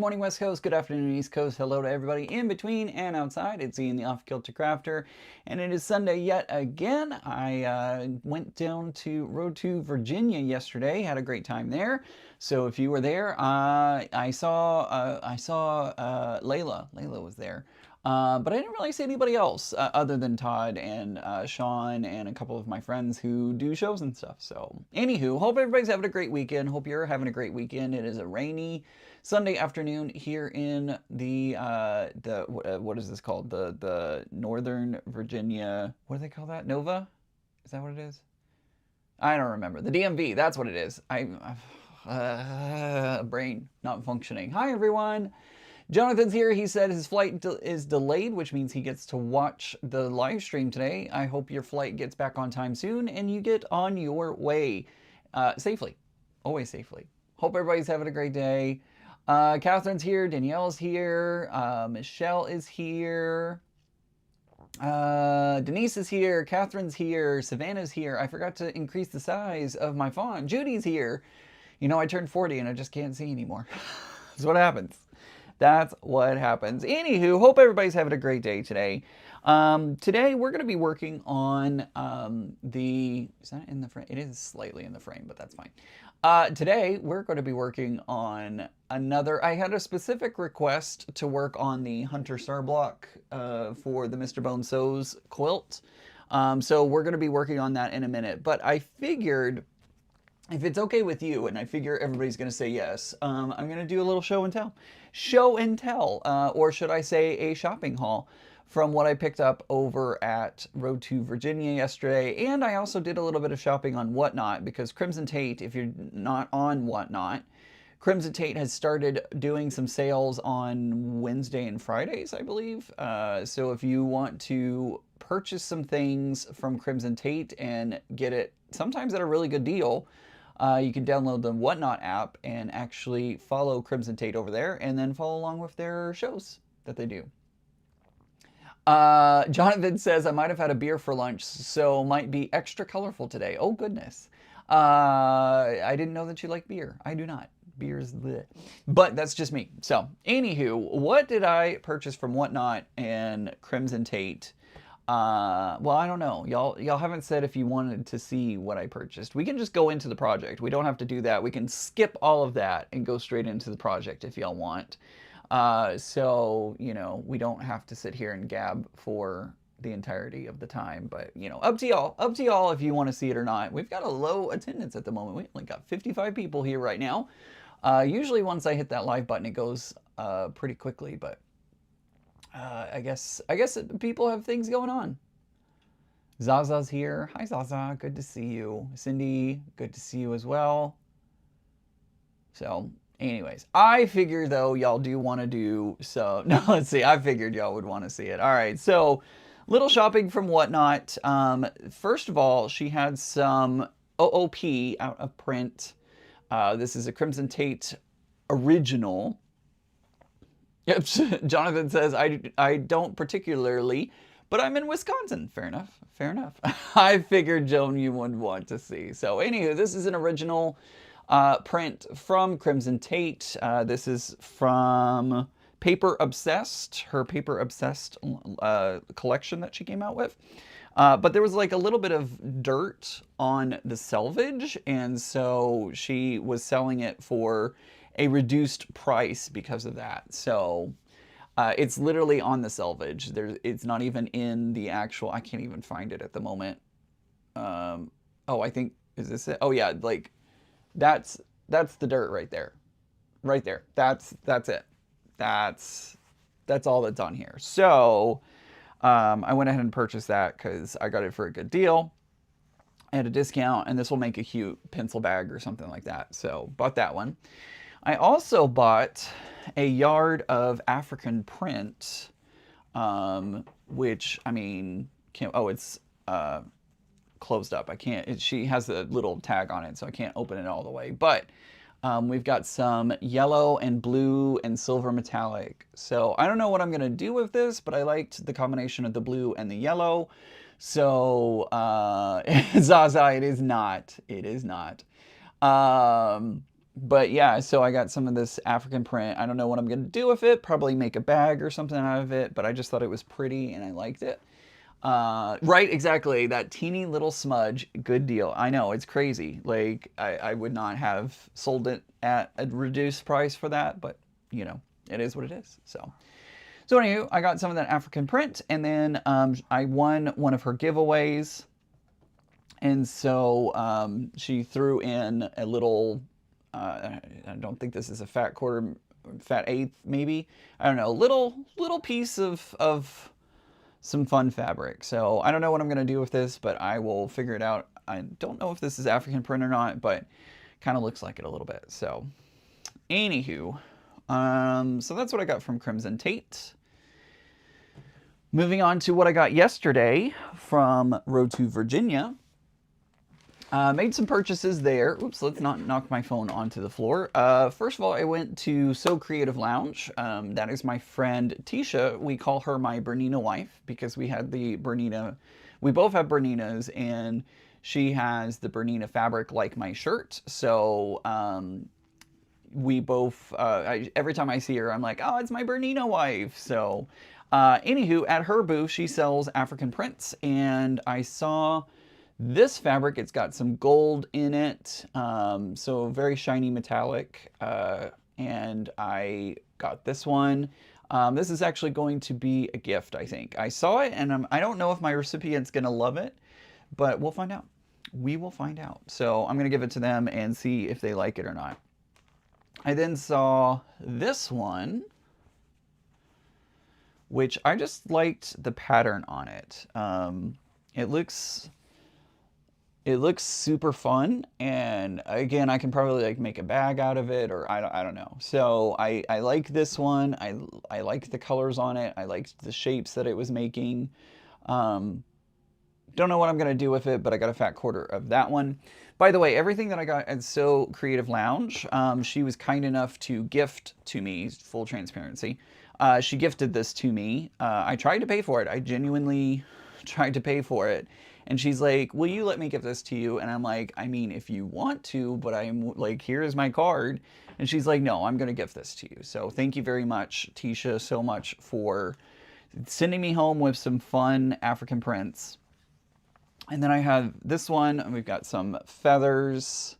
morning West Coast, good afternoon East Coast, hello to everybody in between and outside. It's Ian the Off Kilter Crafter, and it is Sunday yet again. I went down to Road to Virginia yesterday, had a great time there. So if you were there, I saw Layla. Layla was there. But I didn't really see anybody else other than Todd and Sean and a couple of my friends who do shows and stuff. So, anywho, hope everybody's having a great weekend. Hope you're having a great weekend. It is a rainy Sunday afternoon here in the what is this called? The Northern Virginia. What do they call that? Nova? Is that what it is? I don't remember. The DMV. That's what it is. Brain not functioning. Hi everyone. Jonathan's here. He said his flight is delayed, which means he gets to watch the live stream today. I hope your flight gets back on time soon and you get on your way safely. Always safely. Hope everybody's having a great day. Catherine's here. Danielle's here. Michelle is here. Denise is here. Catherine's here. Savannah's here. I forgot to increase the size of my font. Judy's here. You know, I turned 40 and I just can't see anymore. That's what happens. That's what happens. Anywho, hope everybody's having a great day today. Today we're going to be working on is that in the frame? It is slightly in the frame, but that's fine. Today we're going to be working on I had a specific request to work on the Hunter Star block for the Mr. Bone Sews quilt. So we're going to be working on that in a minute. But I figured, if it's okay with you, and I figure everybody's going to say yes, I'm going to do a little show and tell. Show and tell, or should I say a shopping haul from what I picked up over at Road to Virginia yesterday. And I also did a little bit of shopping on Whatnot, because Crimson Tate, if you're not on Whatnot, Crimson Tate has started doing some sales on Wednesday and Fridays, I believe. So if you want to purchase some things from Crimson Tate and get it sometimes at a really good deal, you can download the Whatnot app and actually follow Crimson Tate over there and then follow along with their shows that they do. Jonathan says, I might have had a beer for lunch, so might be extra colorful today. Oh, goodness. I didn't know that you like beer. I do not. Beer's bleh. But that's just me. So, anywho, what did I purchase from Whatnot and Crimson Tate? Well, I don't know. Y'all haven't said if you wanted to see what I purchased. We can just go into the project. We don't have to do that. We can skip all of that and go straight into the project if y'all want. So, you know, we don't have to sit here and gab for the entirety of the time, but, you know, up to y'all if you want to see it or not. We've got a low attendance at the moment. We only got 55 people here right now. Usually once I hit that live button, it goes, pretty quickly, but I guess people have things going on. Zaza's here. Hi, Zaza. Good to see you. Cindy, good to see you as well. So, anyways, I figured, though, y'all do want to do so. No, let's see. I figured y'all would want to see it. All right. So, little shopping from Whatnot. First of all, she had some OOP out of print. This is a Crimson Tate original. Yep, Jonathan says, I don't particularly, but I'm in Wisconsin. Fair enough, fair enough. I figured, Joan, you would want to see. So anywho, this is an original print from Crimson Tate. This is from Paper Obsessed, her Paper Obsessed collection that she came out with. But there was like a little bit of dirt on the selvage, and so she was selling it for a reduced price because of that. So it's literally on the selvage. It's not even in the actual, I can't even find it at the moment. Oh, I think, is this it? Oh yeah, like that's the dirt right there. Right there. That's it. That's all that's on here. So I went ahead and purchased that because I got it for a good deal at a discount, and this will make a cute pencil bag or something like that. So bought that one. I also bought a yard of African print, which, I mean, it's closed up. I can't, she has a little tag on it, so I can't open it all the way. But we've got some yellow and blue and silver metallic. So I don't know what I'm going to do with this, but I liked the combination of the blue and the yellow. So, Zaza, it is not. It is not. But yeah, so I got some of this African print. I don't know what I'm going to do with it. Probably make a bag or something out of it, but I just thought it was pretty and I liked it. Right, exactly. That teeny little smudge, good deal. I know, it's crazy. Like, I would not have sold it at a reduced price for that, but, you know, it is what it is. So anywho, I got some of that African print, and then I won one of her giveaways. And so she threw in a little, I don't think this is a fat quarter, fat eighth maybe. I don't know, little piece of some fun fabric. So I don't know what I'm going to do with this, but I will figure it out. I don't know if this is African print or not, but kind of looks like it a little bit. So anywho, so that's what I got from Crimson Tate. Moving on to what I got yesterday from Road to Virginia. Made some purchases there. Oops, let's not knock my phone onto the floor. First of all, I went to So Creative Lounge. That is my friend Tisha. We call her my Bernina wife because we had the Bernina. We both have Berninas, and she has the Bernina fabric like my shirt. So we both, every time I see her, I'm like, oh, it's my Bernina wife. So anywho, at her booth, she sells African prints, and I saw this fabric. It's got some gold in it, so very shiny metallic, and I got this one. This is actually going to be a gift, I think. I saw it, and I don't know if my recipient's going to love it, but we'll find out. We will find out. So I'm going to give it to them and see if they like it or not. I then saw this one, which I just liked the pattern on it. It looks super fun, and again, I can probably like make a bag out of it, or I don't know. So I like this one. I liked the colors on it. I liked the shapes that it was making. Don't know what I'm gonna do with it, but I got a fat quarter of that one. By the way, everything that I got at So Creative Lounge, she was kind enough to gift to me, full transparency. She gifted this to me. I tried to pay for it. I genuinely tried to pay for it. And she's like, will you let me give this to you? And I'm like, I mean, if you want to, but I'm like, here is my card. And she's like, no, I'm going to gift this to you. So thank you very much, Tisha, so much for sending me home with some fun African prints. And then I have this one, and we've got some feathers,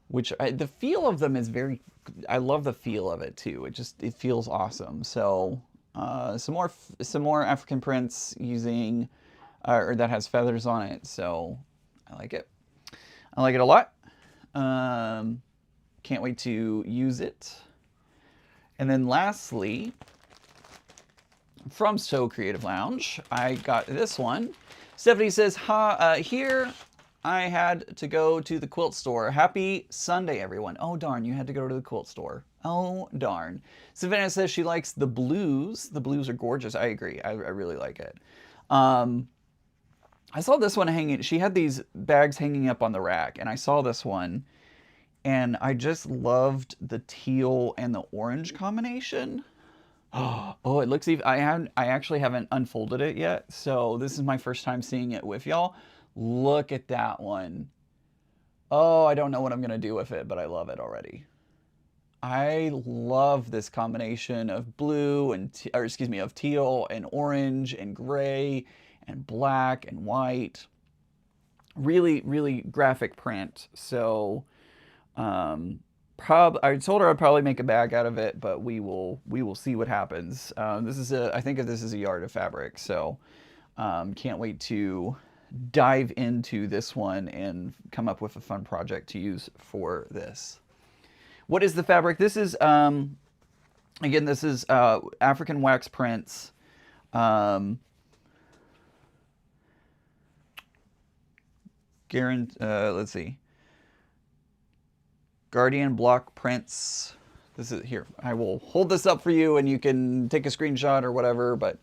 which the feel of them is very, I love the feel of it too. It feels awesome. So some more African prints using, or that has feathers on it. So I like it. I like it a lot. Can't wait to use it. And then lastly, from So Creative Lounge, I got this one. Stephanie says, here I had to go to the quilt store. Happy Sunday, everyone. Oh, darn, you had to go to the quilt store. Oh, darn. Savannah says she likes the blues. The blues are gorgeous. I agree. I really like it. I saw this one hanging. She had these bags hanging up on the rack, and I saw this one, and I just loved the teal and the orange combination. Oh, it looks even. I actually haven't unfolded it yet, so this is my first time seeing it with y'all. Look at that one. Oh, I don't know what I'm gonna do with it, but I love it already. I love this combination of blue and, or excuse me, of teal and orange and gray and black and white. Really, really graphic print. So, I told her I'd probably make a bag out of it, but we will see what happens. I think this is a yard of fabric, so can't wait to dive into this one and come up with a fun project to use for this. What is the fabric? This is again, this is African wax prints. Let's see. Guardian block prints. This is here. I will hold this up for you and you can take a screenshot or whatever, but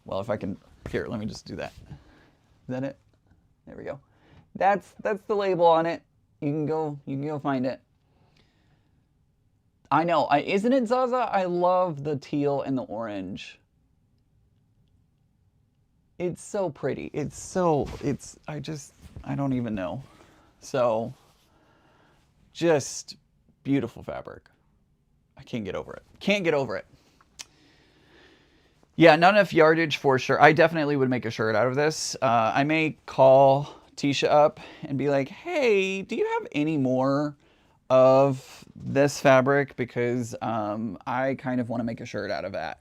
well, if I can, here, let me just do that. Is that it? There we go. That's the label on it. You can go find it. I know, isn't it, Zaza? I love the teal and the orange. It's so pretty. I don't even know. So, just Beautiful fabric. I can't get over it. Can't get over it. Yeah, not enough yardage for sure. I definitely would make a shirt out of this. I may call Tisha up and be like, hey, do you have any more of this fabric? Because I kind of want to make a shirt out of that.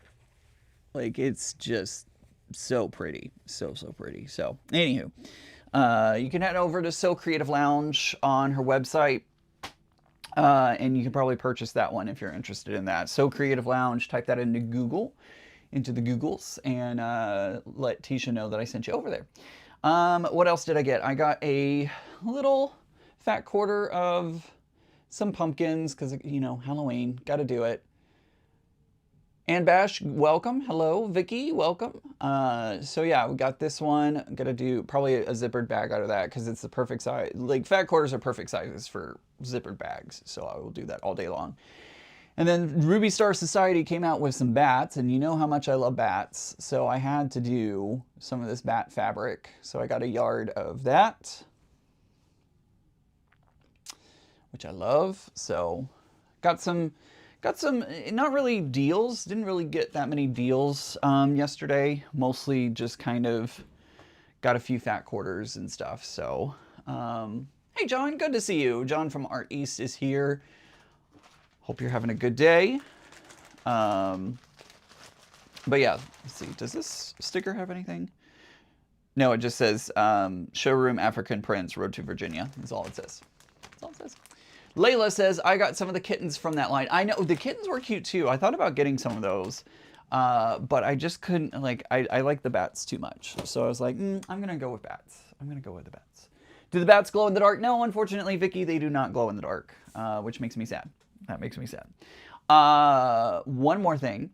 Like, it's just so pretty. So pretty. So, anywho, you can head over to So Creative Lounge on her website. And you can probably purchase that one if you're interested in that. So Creative Lounge, type that into Google, into the Googles, and let Tisha know that I sent you over there. What else did I get? I got a little fat quarter of some pumpkins because, you know, Halloween, got to do it. And Bash, welcome. Hello, Vicky, welcome. So yeah, we got this one. I'm gonna do probably a zippered bag out of that because it's the perfect size. Like, fat quarters are perfect sizes for zippered bags, so I will do that all day long. And then Ruby Star Society came out with some bats, and you know how much I love bats, so I had to do some of this bat fabric. So I got a yard of that, which I love. So got some not really deals, didn't really get that many deals yesterday, mostly just kind of got a few fat quarters and stuff. So hey John, good to see you. John from Art East is here. Hope you're having a good day. But yeah, let's see, does this sticker have anything? No, it just says Showroom African Prints, Road to Virginia. That's all it says. That's all it says. Layla says, I got some of the kittens from that line. I know, the kittens were cute too. I thought about getting some of those, but I just couldn't, like, I like the bats too much. So I was like, I'm going to go with bats. I'm going to go with the bats. Do the bats glow in the dark? No, unfortunately, Vicky, they do not glow in the dark, which makes me sad. That makes me sad. One more thing.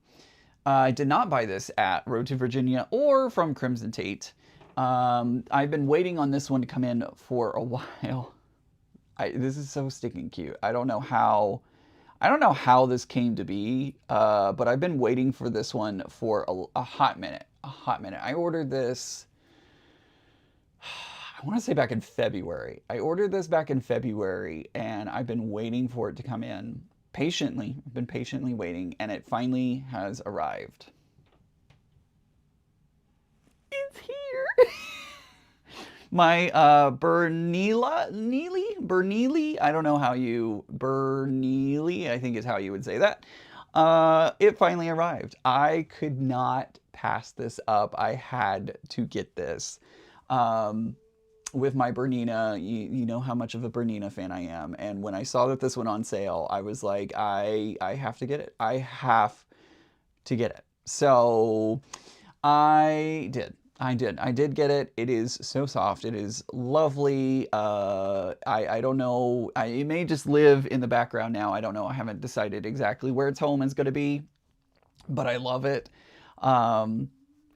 I did not buy this at Road to Virginia or from Crimson Tate. I've been waiting on this one to come in for a while. This is so stinking cute. I don't know how this came to be, but I've been waiting for this one for a hot minute. I ordered this, I want to say back in February. I ordered this back in February, and I've been waiting for it to come in patiently. I've been patiently waiting, and it finally has arrived. It's here. My Berneely, I don't know how you, Berneely, I think is how you would say that. It finally arrived. I could not pass this up. I had to get this. With my Bernina, you know how much of a Bernina fan I am. And when I saw that this went on sale, I was like, I have to get it. I have to get it. So I did. I did get it. It is so soft. It is lovely. I don't know. It may just live in the background now. I don't know. I haven't decided exactly where its home is going to be, but I love it.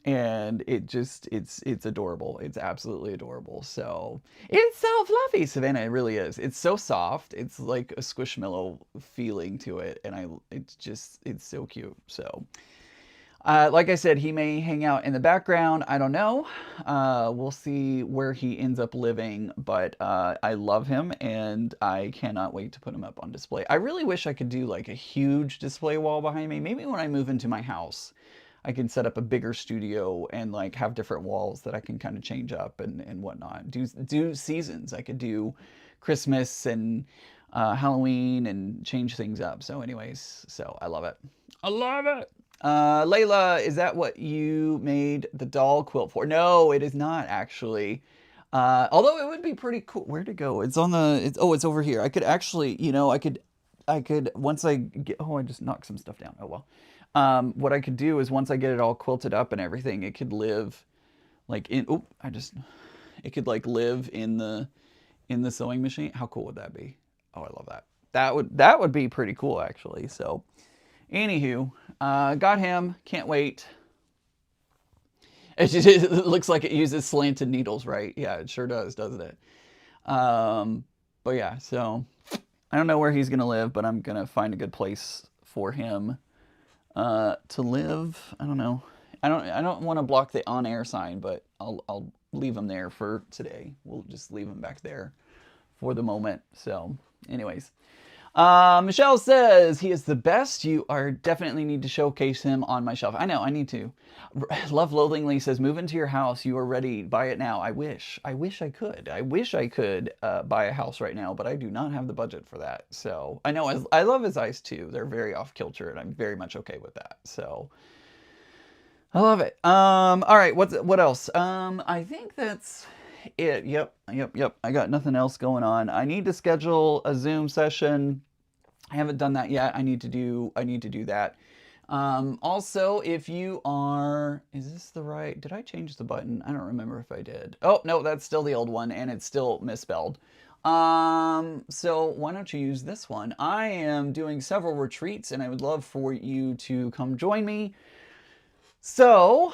And it's adorable. It's absolutely adorable. So it's so fluffy, Savannah. It really is. It's so soft. It's like a squishmallow feeling to it. And it's so cute. So like I said, he may hang out in the background. I don't know. We'll see where he ends up living, but I love him and I cannot wait to put him up on display. I really wish I could do like a huge display wall behind me. Maybe when I move into my house, I can set up a bigger studio and like have different walls that I can kind of change up and whatnot. Do seasons. I could do Christmas and Halloween and change things up. So anyways, so I love it. I love it. Layla, is that what you made the doll quilt for? No, it is not actually. Although it would be pretty cool. Where'd it go? It's on the, it's over here. I could actually, you know, I could, once I get, I just knocked some stuff down. Oh, well. What I could do is once I get it all quilted up and everything, it could live like in, it could like live in the sewing machine. How cool would that be? Oh, I love that. That would be pretty cool actually. So anywho, got him, can't wait. It looks like it uses slanted needles, right? Yeah, it sure does, doesn't it? But yeah, so I don't know where he's gonna live, but I'm gonna find a good place for him to live. I don't know. I don't want to block the on-air sign, but I'll leave him there for today. We'll just leave him back there for the moment. So anyways, Michelle says, he is the best. You are definitely need to showcase him on my shelf. I know, I need to. Love Loathingly says, move into your house. You are ready. Buy it now. I wish I could. I wish I could buy a house right now, but I do not have the budget for that. So I know I love his eyes too. They're very off kilter, and I'm very much okay with that. So I love it. All right, what else? I think that's it. Yep. I got nothing else going on. I need to schedule a Zoom session. I haven't done that yet. I need to do that. Also, if you are, is this the right, did I change the button? I don't remember if I did. Oh, no, that's still the old one, and it's still misspelled. So why don't you use this one? I am doing several retreats, and I would love for you to come join me. So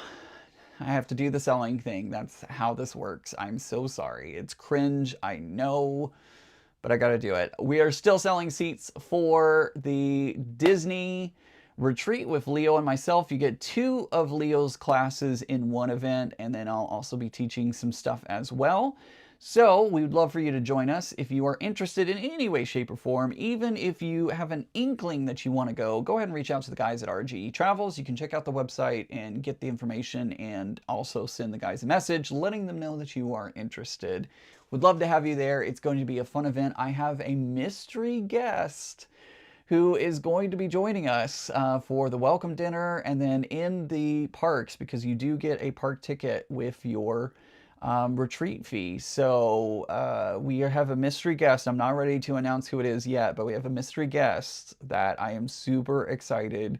I have to do the selling thing. That's how this works. I'm so sorry. It's cringe, I know, but I gotta do it. We are still selling seats for the Disney retreat with Leo and myself. You get 2 of Leo's classes in one event, and then I'll also be teaching some stuff as well. So we would love for you to join us. If you are interested in any way, shape, or form, even if you have an inkling that you want to go ahead and reach out to the guys at RGE Travels. You can check out the website and get the information, and also send the guys a message letting them know that you are interested. Would love to have you there. It's going to be a fun event. I have a mystery guest who is going to be joining us for the welcome dinner, and then in the parks, because you do get a park ticket with your retreat fee. So we have a mystery guest. I'm not ready to announce who it is yet, but we have a mystery guest that I am super excited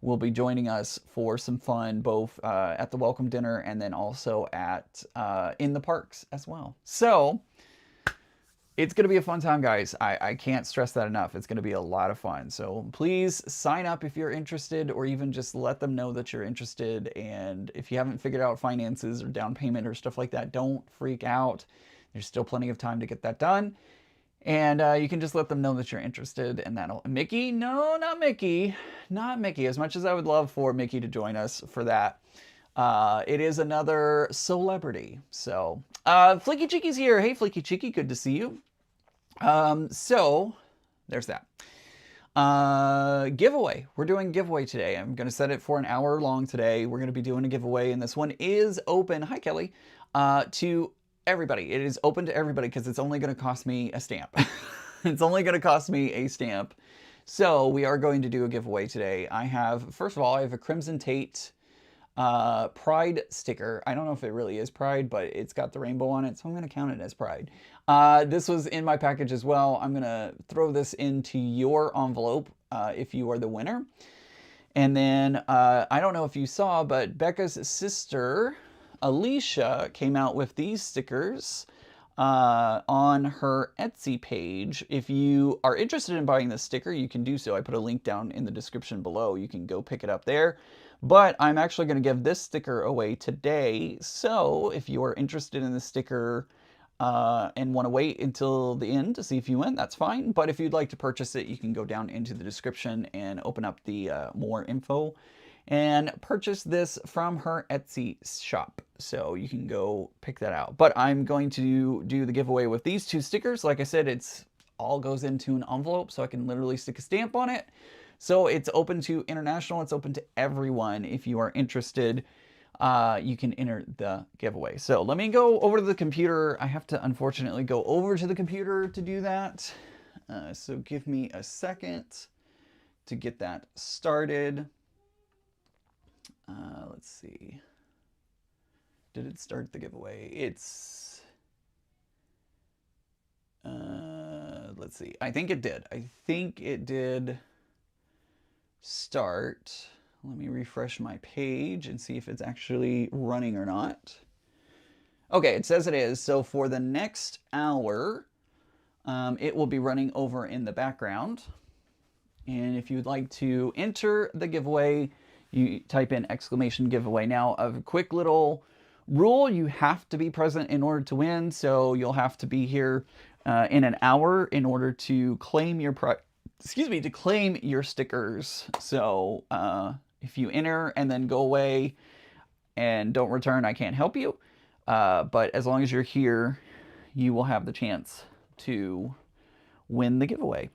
will be joining us for some fun, both at the welcome dinner and then also at in the parks as well. So it's going to be a fun time, guys. I can't stress that enough. It's going to be a lot of fun. So please sign up if you're interested, or even just let them know that you're interested. And if you haven't figured out finances or down payment or stuff like that, don't freak out. There's still plenty of time to get that done. And you can just let them know that you're interested, and that'll... Mickey? No, not Mickey. Not Mickey. As much as I would love for Mickey to join us for that, it is another celebrity. So, Fleeky Cheeky's here. Hey, Fleeky Cheeky, good to see you. So there's that. Giveaway. We're doing a giveaway today. I'm going to set it for an hour long today. We're going to be doing a giveaway, and this one is open. Hi, Kelly. To everybody. It is open to everybody because it's only going to cost me a stamp. It's only going to cost me a stamp. So we are going to do a giveaway today. First of all, I have a Crimson Tate Pride sticker. I don't know if it really is Pride, but it's got the rainbow on it, so I'm going to count it as Pride. This was in my package as well. I'm going to throw this into your envelope if you are the winner. And then I don't know if you saw, but Becca's sister, Alicia, came out with these stickers on her Etsy page. If you are interested in buying this sticker, you can do so. I put a link down in the description below. You can go pick it up there. But I'm actually going to give this sticker away today. So if you are interested in the sticker and want to wait until the end to see if you win, that's fine. But if you'd like to purchase it, you can go down into the description and open up the more info and purchase this from her Etsy shop. So you can go pick that out. But I'm going to do the giveaway with these 2 stickers. Like I said, it's all goes into an envelope, so I can literally stick a stamp on it. So it's open to international. It's open to everyone. If you are interested, you can enter the giveaway. So let me go over to the computer. I have to unfortunately go over to the computer to do that. So give me a second to get that started. Let's see. Did it start the giveaway? It's... let's see. I think it did. I think it did start. Let me refresh my page and see if it's actually running or not. Okay, it says it is. So for the next hour, it will be running over in the background. And if you'd like to enter the giveaway, you type in !giveaway. Now, a quick little rule: you have to be present in order to win. So you'll have to be here in an hour in order to claim your claim your stickers. So if you enter and then go away and don't return, I can't help you. But as long as you're here, you will have the chance to win the giveaway.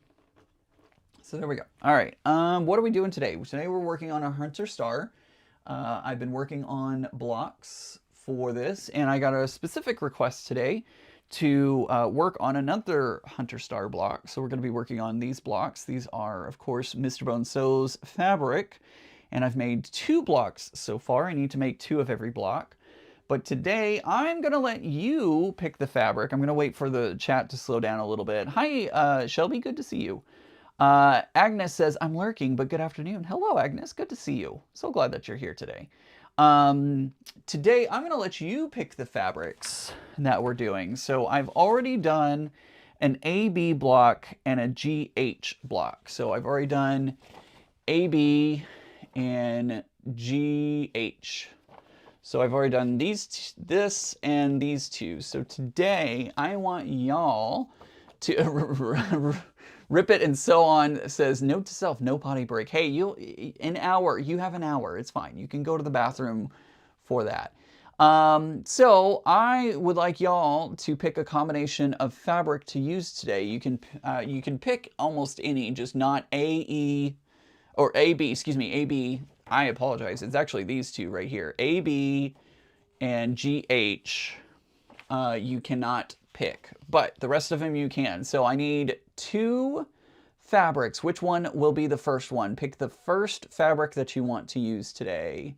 So there we go. All right. What are we doing today? Today we're working on a Hunter Star. I've been working on blocks for this, and I got a specific request today to work on another Hunter Star block. So we're going to be working on these blocks. These are, of course, Mr. Bone Sew's fabric, and I've made 2 blocks so far. I need to make 2 of every block. But today, I'm going to let you pick the fabric. I'm going to wait for the chat to slow down a little bit. Hi, Shelby. Good to see you. Agnes says, I'm lurking, but good afternoon. Hello, Agnes. Good to see you. So glad that you're here today. Today, I'm going to let you pick the fabrics that we're doing. So I've already done an AB block and a GH block. So I've already done AB and GH. So I've already done this and these 2. So today I want y'all to rip it and sew on. Says, note to self, no potty break. Hey, you have an hour. It's fine. You can go to the bathroom for that. So I would like y'all to pick a combination of fabric to use today. You can pick almost any, just not AB, excuse me, AB. I apologize. It's actually these 2 right here. AB and GH, you cannot pick, but the rest of them you can. So I need 2 fabrics. Which one will be the first one? Pick the first fabric that you want to use today.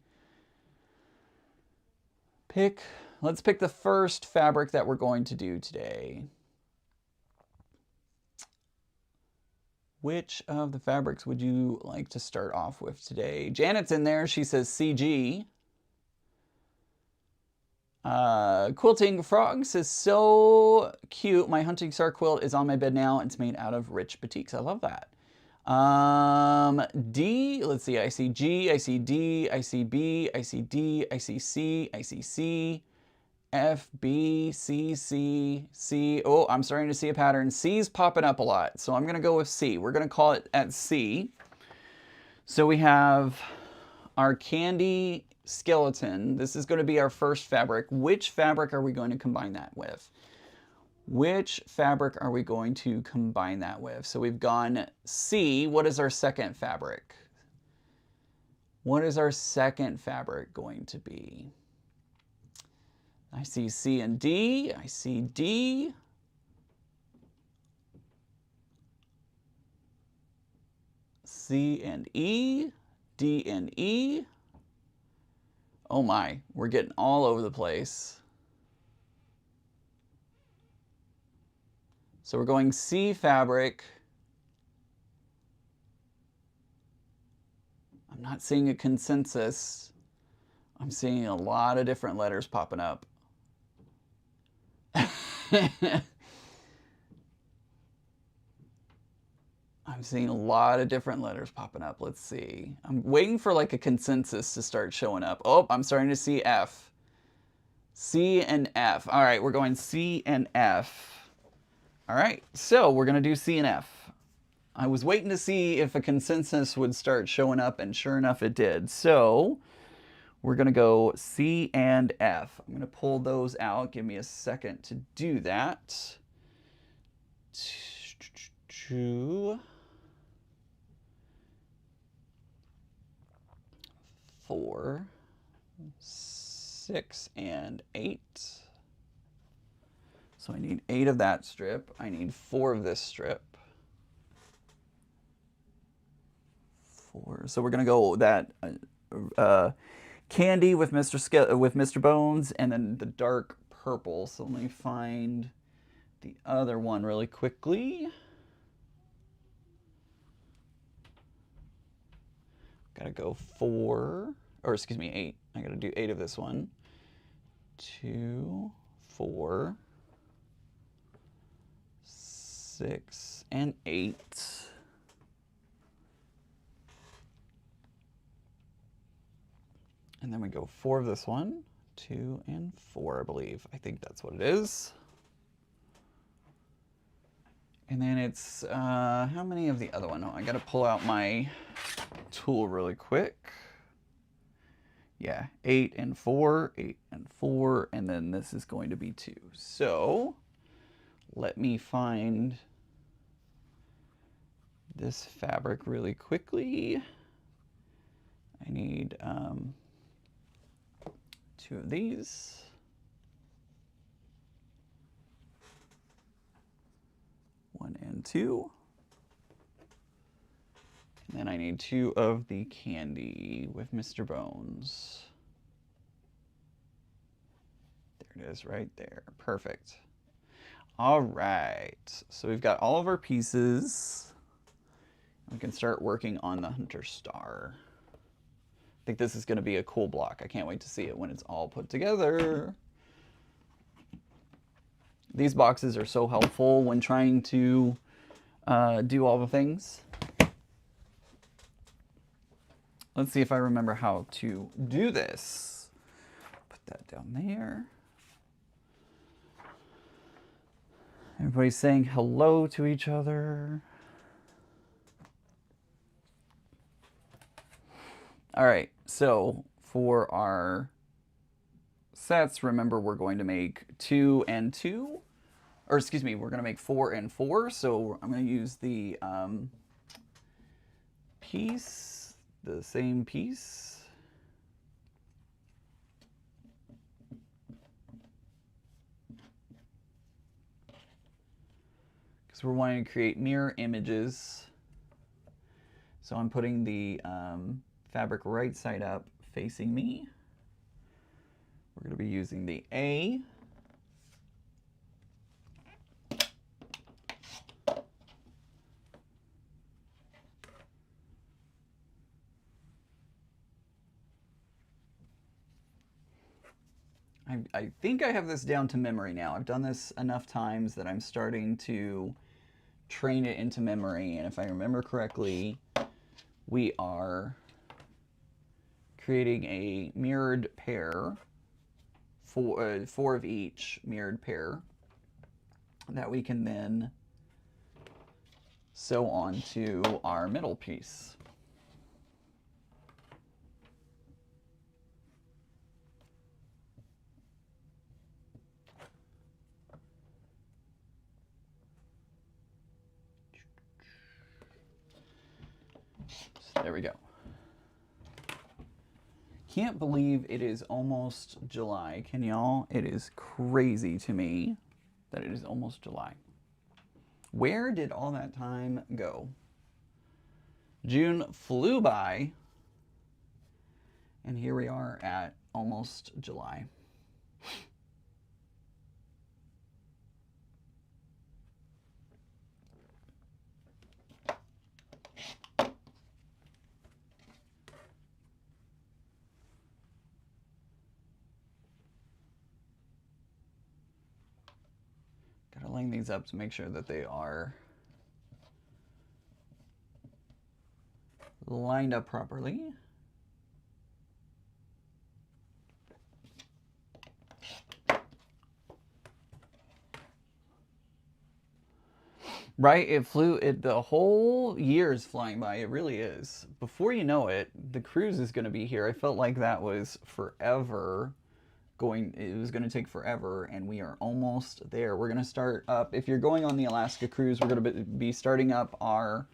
Let's pick the first fabric that we're going to do today. Which of the fabrics would you like to start off with today? Janet's in there. She says CG. Quilting Frog says, so cute. My hunting star quilt is on my bed now. It's made out of rich batiks. I love that. D, let's see. I see G, I see D, I see B, I see D, I see C, I see C. F, B, C, C, C. Oh, I'm starting to see a pattern. C's popping up a lot, so I'm going to go with C. We're going to call it at C. So we have our candy skeleton. This is going to be our first fabric. Which fabric are we going to combine that with? Which fabric are we going to combine that with? So we've gone C. What is our second fabric? What is our second fabric going to be? I see C and D. I see D. C and E. D and E. Oh my, we're getting all over the place. So we're going C fabric. I'm not seeing a consensus. I'm seeing a lot of different letters popping up. I'm seeing a lot of different letters popping up. Let's see. I'm waiting for like a consensus to start showing up. Oh, I'm starting to see F. C and F. All right, we're going C and F. All right, so we're going to do C and F. I was waiting to see if a consensus would start showing up, and sure enough, it did. So we're going to go C and F. I'm going to pull those out. Give me a second to do that. 2, 4, 6, and 8. So I need 8 of that strip. I need 4 of this strip. 4. So we're going to go that candy with Mr. Bones, and then the dark purple. So let me find the other one really quickly. Gotta go 4, or excuse me, 8. I gotta do 8 of this one. 2, 4, 6, and 8. And then we go 4 of this one, 2 and 4, I believe. I think that's what it is. And then it's, how many of the other one? Oh, I gotta pull out my tool really quick. Yeah, 8 and 4, 8 and 4, and then this is going to be 2. So let me find this fabric really quickly. I need 2 of these. One and 2. And then I need 2 of the candy with Mr. Bones. There it is right there. Perfect. All right. So we've got all of our pieces. We can start working on the Hunter Star. I think this is going to be a cool block. I can't wait to see it when it's all put together. These boxes are so helpful when trying to do all the things. Let's see if I remember how to do this. Put that down there. Everybody's saying hello to each other. All right, so for our sets, remember we're going to make 2 and 2. Or excuse me, we're going to make 4 and 4. So I'm going to use the piece, the same piece. Because we're wanting to create mirror images. So I'm putting the fabric right side up facing me. We're going to be using the A. I think I have this down to memory now. I've done this enough times that I'm starting to train it into memory. And if I remember correctly, we are creating a mirrored pair, 4 of each mirrored pair, that we can then sew onto our middle piece. So there we go. Can't believe it is almost July. Can y'all? It is crazy to me that it is almost July. Where did all that time go? June flew by, and here we are at almost July. Gotta line these up to make sure that they are lined up properly. Right? The whole year is flying by. It really is. Before you know it, the cruise is going to be here. I felt like that was forever. It was going to take forever, and we are almost there. We're going to start up, if you're going on the Alaska cruise, we're going to be starting up our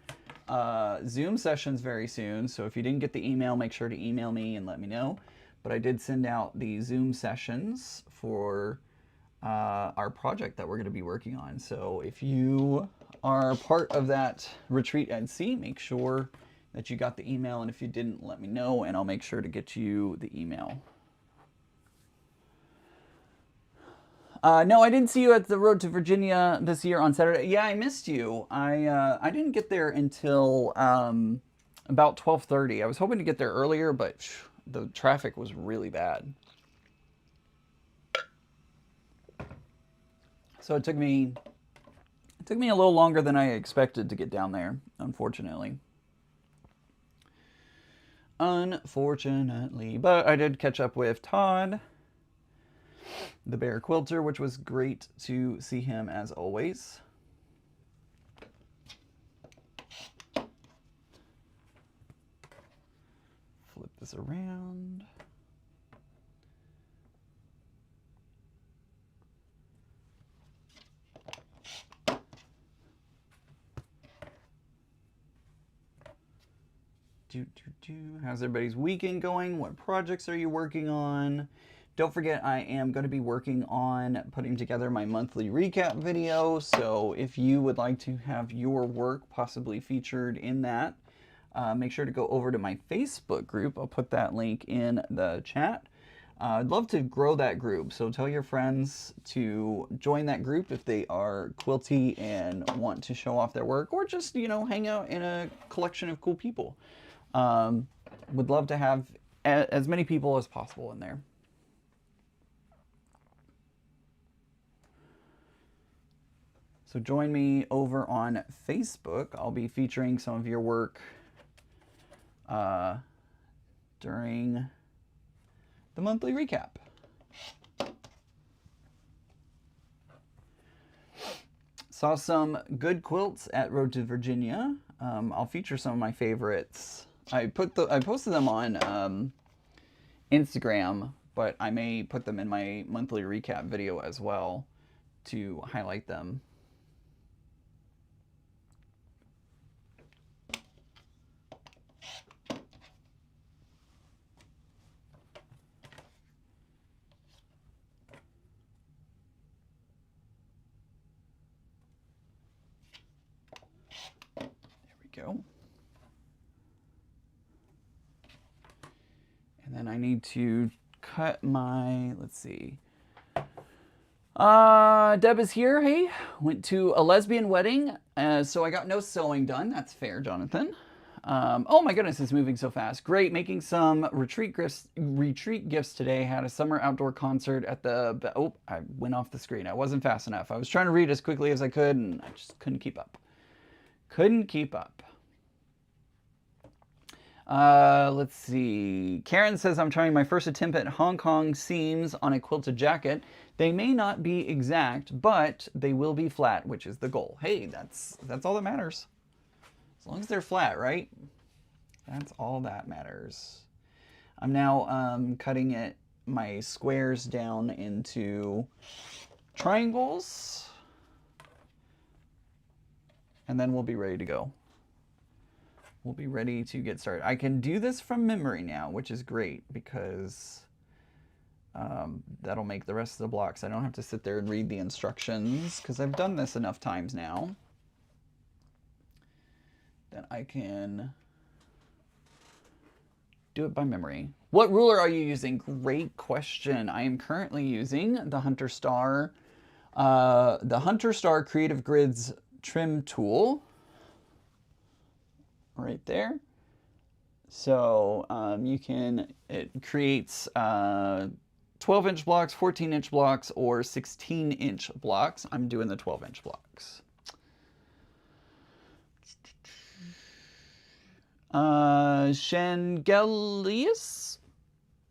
Zoom sessions very soon. So if you didn't get the email, make sure to email me and let me know. But I did send out the Zoom sessions for our project that we're going to be working on. So if you are part of that retreat at sea, make sure that you got the email. And if you didn't, let me know, and I'll make sure to get you the email. No, I didn't see you at the Road to Virginia this year on Saturday. Yeah, I missed you. I didn't get there until about 12:30. I was hoping to get there earlier, but the traffic was really bad. So it took me a little longer than I expected to get down there, unfortunately. Unfortunately, but I did catch up with Todd, the bear quilter, which was great to see him as always. Flip this around. How's everybody's weekend going? What projects are you working on? Don't forget, I am going to be working on putting together my monthly recap video. So if you would like to have your work possibly featured in that, make sure to go over to my Facebook group. I'll put that link in the chat. I'd love to grow that group, so tell your friends to join that group if they are quilty and want to show off their work, or just, you know, hang out in a collection of cool people. Would love to have as many people as possible in there. So join me over on Facebook. I'll be featuring some of your work during the monthly recap. Saw some good quilts at Road to Virginia. I'll feature some of my favorites. I posted them on Instagram, but I may put them in my monthly recap video as well to highlight them. Go. And then I need to cut my, let's see. Deb is here. Hey, went to a lesbian wedding, so I got no sewing done. That's fair, Jonathan. Oh my goodness, it's moving so fast. Great, making some retreat gifts today. Had a summer outdoor concert at the, oh, I went off the screen. I wasn't fast enough. I was trying to read as quickly as I could, and I just couldn't keep up. Couldn't keep up. Let's see. Karen says, I'm trying my first attempt at Hong Kong seams on a quilted jacket. They may not be exact, but they will be flat, which is the goal. Hey, that's all that matters. As long as they're flat, right? That's all that matters. I'm now cutting my squares down into triangles, and then we'll be ready to go. We'll be ready to get started. I can do this from memory now, which is great because that'll make the rest of the blocks. I don't have to sit there and read the instructions because I've done this enough times now that I can do it by memory. What ruler are you using? Great question. I am currently using the Hunter Star Creative Grids trim tool right there. So it creates 12-inch blocks, 14-inch blocks, or 16-inch blocks. I'm doing the 12-inch blocks. Shangelius?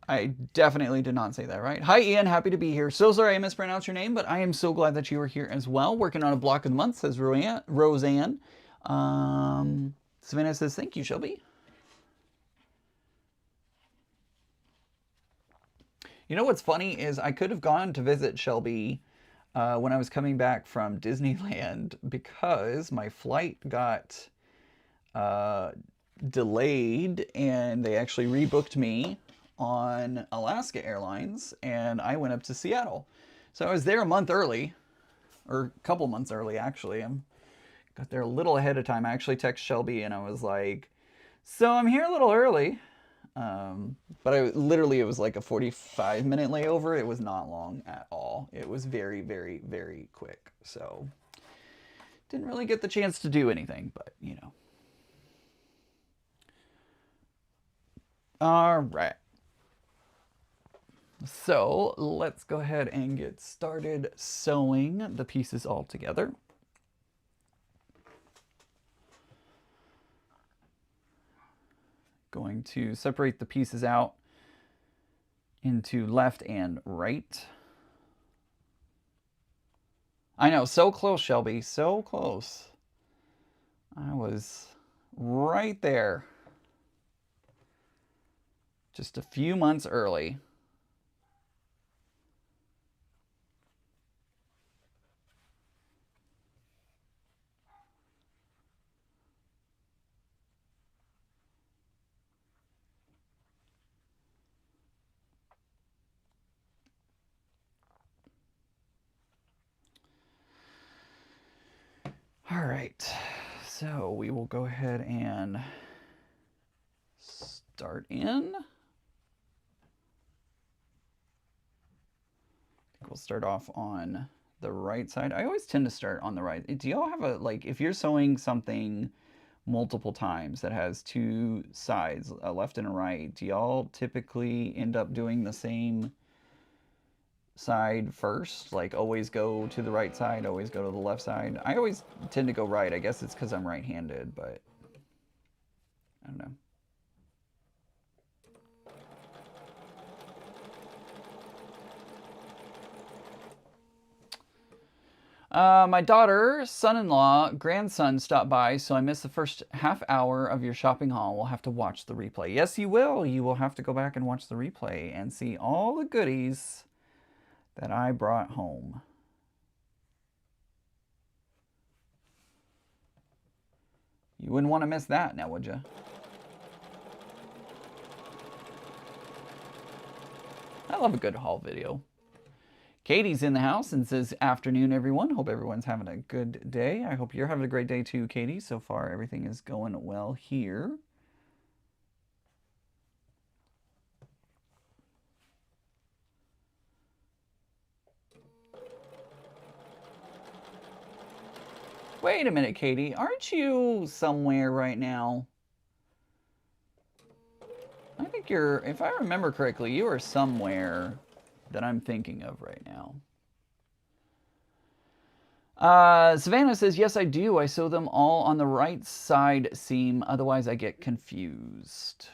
I definitely did not say that right. Hi, Ian. Happy to be here. So sorry I mispronounced your name, but I am so glad that you were here as well. Working on a block of the month, says Roseanne. Savannah says, thank you, Shelby. You know what's funny is I could have gone to visit Shelby when I was coming back from Disneyland because my flight got delayed and they actually rebooked me on Alaska Airlines and I went up to Seattle. So I was there a month early, or a couple months early actually. I got there a little ahead of time. I actually texted Shelby and I was like, so I'm here a little early. But it was like a 45-minute layover. It was not long at all. It was very, very, very quick. So didn't really get the chance to do anything, but you know. All right. So let's go ahead and get started sewing the pieces all together. Going to separate the pieces out into left and right. I know, so close, Shelby, so close. I was right there. Just a few months early. All right, so we will go ahead and start in. We'll start off on the right side. I always tend to start on the right. Do y'all have a, like, if you're sewing something multiple times that has two sides, a left and a right, do y'all typically end up doing the same side first? Like always go to the right side, always go to the left side? I always tend to go right. I guess it's because I'm right-handed, but I don't know. My daughter, son-in-law, grandson stopped by, so I missed the first half hour of your shopping haul. We'll have to watch the replay. Yes, you will. You will have to go back and watch the replay and see all the goodies that I brought home. You wouldn't want to miss that now, would you? I love a good haul video. Katie's in the house and says, afternoon, everyone. Hope everyone's having a good day. I hope you're having a great day too, Katie. So far, everything is going well here. Wait a minute, Katie. Aren't you somewhere right now? I think you're, if I remember correctly, you are somewhere that I'm thinking of right now. Savannah says, yes, I do. I sew them all on the right side seam. Otherwise, I get confused.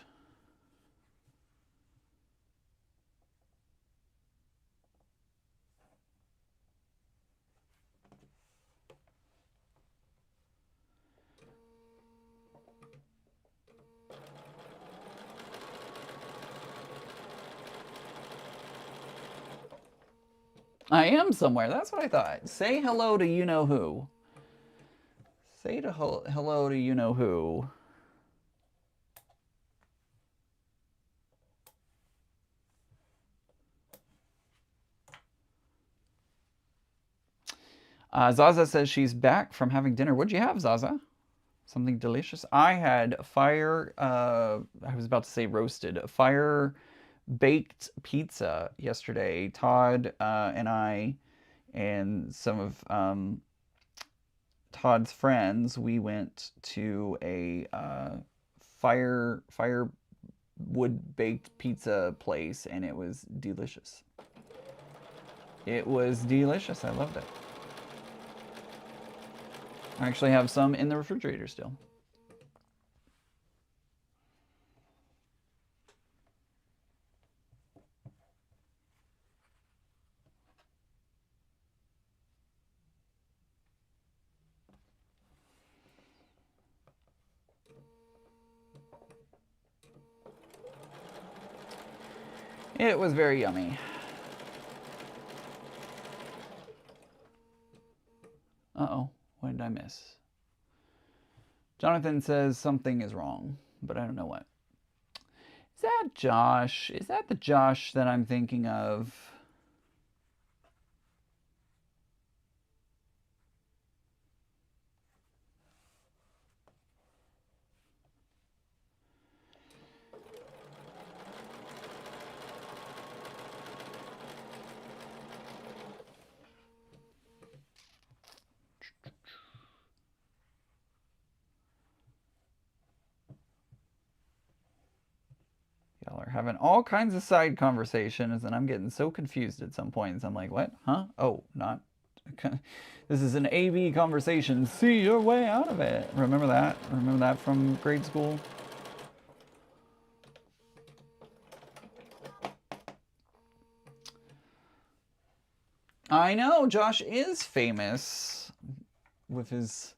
I am somewhere. That's what I thought. Say hello to you-know-who. Say to hello to you-know-who. Zaza says she's back from having dinner. What'd you have, Zaza? Something delicious? I had I was about to say roasted, fire baked pizza yesterday. Todd and I and some of Todd's friends, we went to a fire wood baked pizza place, and it was delicious. It was delicious. I loved it. I actually have some in the refrigerator still. It was very yummy. Uh-oh, what did I miss? Jonathan says something is wrong, but I don't know what. Is that Josh? Is that the Josh that I'm thinking of? Y'all are having all kinds of side conversations, and I'm getting so confused at some points. I'm like, what? Huh? Oh, not. This is an AV conversation. See your way out of it. Remember that? Remember that from grade school? I know, Josh is famous with his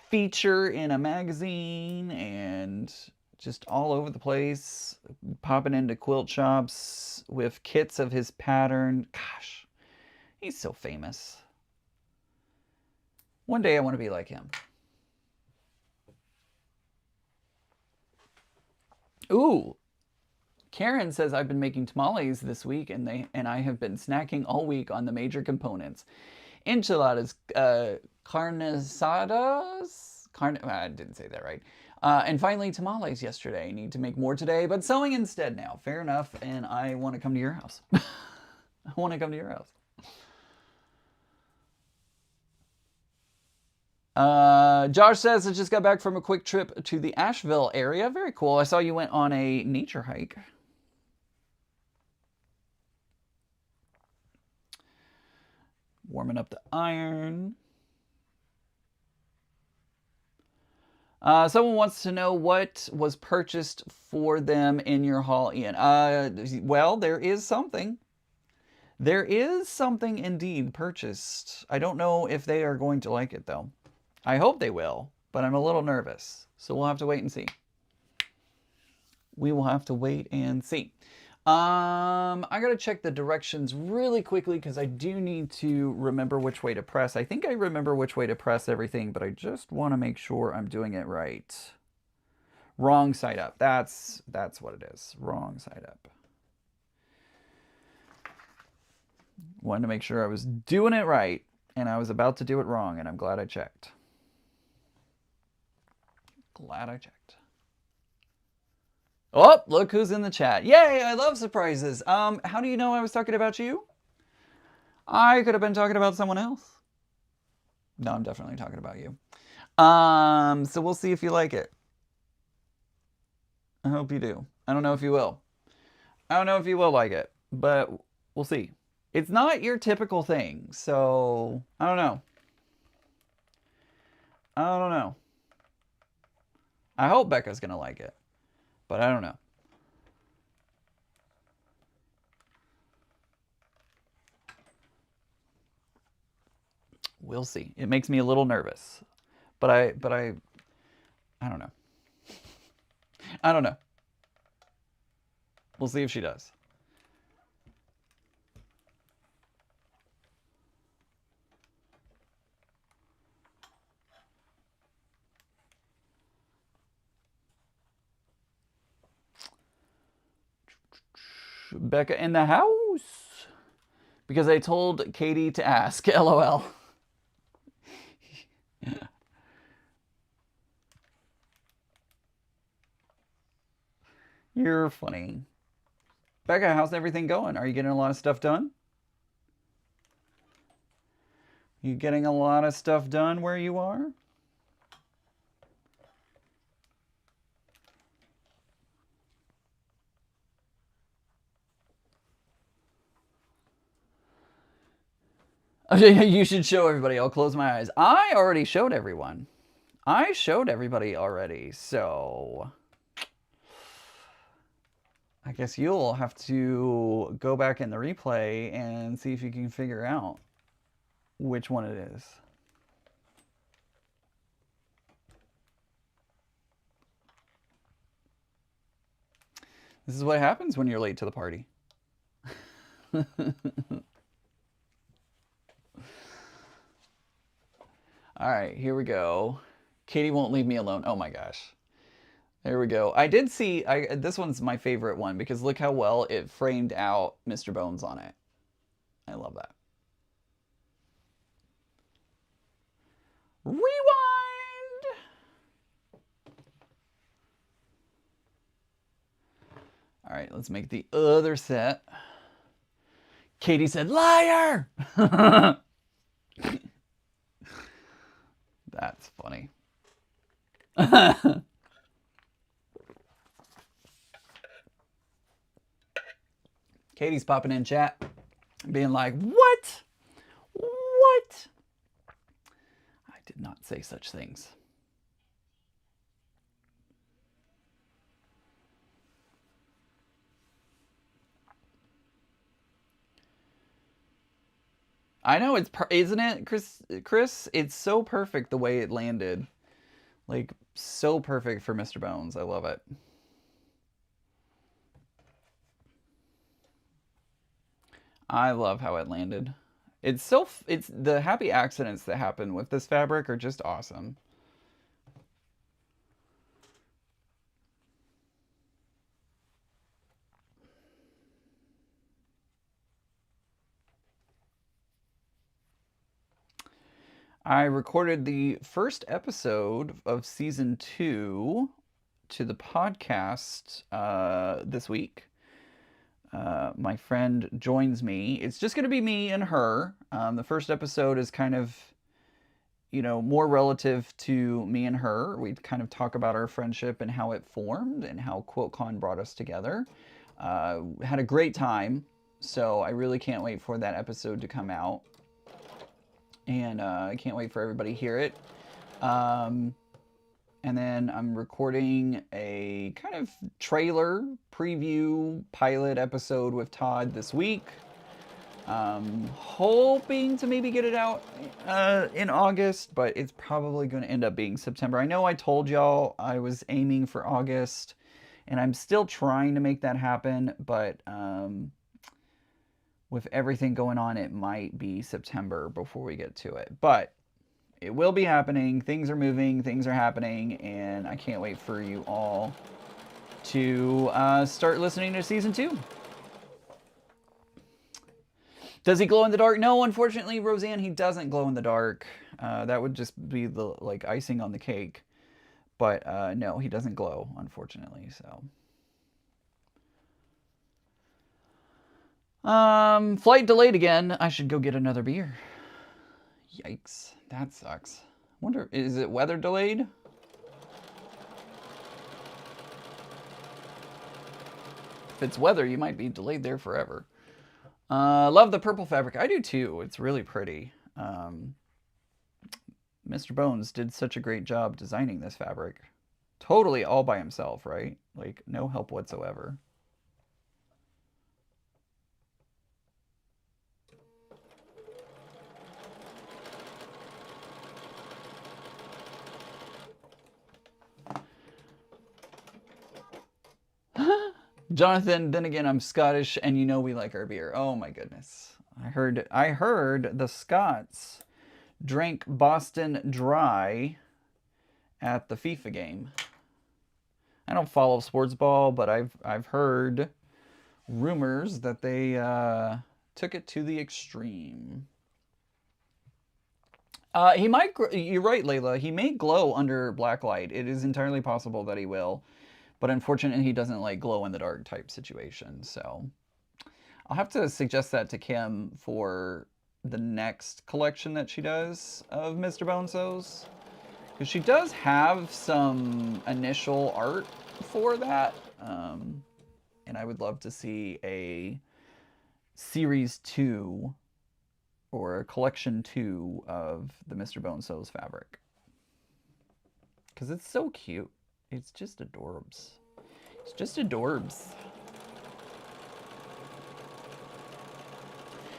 feature in a magazine and just all over the place, popping into quilt shops with kits of his pattern. Gosh, he's so famous. One day I want to be like him. Ooh, Karen says I've been making tamales this week, and I have been snacking all week on the major components. enchiladas, carne asadas. I didn't say that right. And finally, tamales yesterday. Need to make more today, but sewing instead now. Fair enough. And I want to come to your house. I want to come to your house. Josh says, I just got back from a quick trip to the Asheville area. Very cool. I saw you went on a nature hike. Warming up the iron. Someone wants to know what was purchased for them in your haul, Ian. Well, there is something. There is something indeed purchased. I don't know if they are going to like it, though. I hope they will, but I'm a little nervous. So we'll have to wait and see. We will have to wait and see. I gotta check the directions really quickly because I do need to remember which way to press. I think I remember which way to press everything, but I just want to make sure I'm doing it right. Wrong side up. That's what it is. Wrong side up. Wanted to make sure I was doing it right, and I was about to do it wrong, and I'm glad I checked. Glad I checked. Oh, look who's in the chat. Yay, I love surprises. How do you know I was talking about you? I could have been talking about someone else. No, I'm definitely talking about you. So we'll see if you like it. I hope you do. I don't know if you will. I don't know if you will like it, but we'll see. It's not your typical thing, so I don't know. I don't know. I hope Becca's gonna like it, but I don't know. We'll see. It makes me a little nervous, but I don't know. I don't know. We'll see if she does. Becca in the house because I told Katie to ask. LOL. You're funny. Becca, how's everything going? Are you getting a lot of stuff done? You getting a lot of stuff done where you are? You should show everybody. I'll close my eyes. I already showed everyone. I showed everybody already, so I guess you'll have to go back in the replay and see if you can figure out which one it is. This is what happens when you're late to the party. All right, here we go. Katie won't leave me alone. Oh my gosh. There we go. I did see, this one's my favorite one because look how well it framed out Mr. Bones on it. I love that. Rewind! All right, let's make the other set. Katie said, liar! That's funny. Katie's popping in chat, being like, what? What? I did not say such things. I know, isn't it, Chris? It's so perfect the way it landed. Like, so perfect for Mr. Bones. I love it. I love how it landed. It's the happy accidents that happen with this fabric are just awesome. I recorded the first episode of season 2 to the podcast this week. My friend joins me. It's just going to be me and her. The first episode is kind of, more relative to me and her. We kind of talk about our friendship and how it formed and how QuiltCon brought us together. Had a great time, so I really can't wait for that episode to come out. And I can't wait for everybody to hear it. And then I'm recording a kind of trailer preview pilot episode with Todd this week. Hoping to maybe get it out in August, but it's probably going to end up being September. I know I told y'all I was aiming for August, and I'm still trying to make that happen, but with everything going on, it might be September before we get to it. But it will be happening. Things are moving, things are happening, and I can't wait for you all to start listening to season 2. Does he glow in the dark? No, unfortunately, Roseanne, he doesn't glow in the dark. That would just be the icing on the cake. But no, he doesn't glow, unfortunately. So, flight delayed again. I should go get another beer. Yikes, that sucks. Wonder, is it weather delayed? If it's weather, you might be delayed there forever. Love the purple fabric. I do too. It's really pretty. Mr. Bones did such a great job designing this fabric. Totally all by himself, right? Like, no help whatsoever. Jonathan, then again, I'm Scottish, and you know we like our beer. Oh my goodness. I heard the Scots drank Boston Dry at the FIFA game. I don't follow sports ball, but I've heard rumors that they took it to the extreme. He might. You're right, Layla. He may glow under black light. It is entirely possible that he will. But unfortunately, he doesn't like glow in the dark type situation. So I'll have to suggest that to Kim for the next collection that she does of Mr. Bonesos. Because she does have some initial art for that. And I would love to see a series 2 or a collection 2 of the Mr. Bonesos fabric. Because it's so cute. It's just adorbs. It's just adorbs.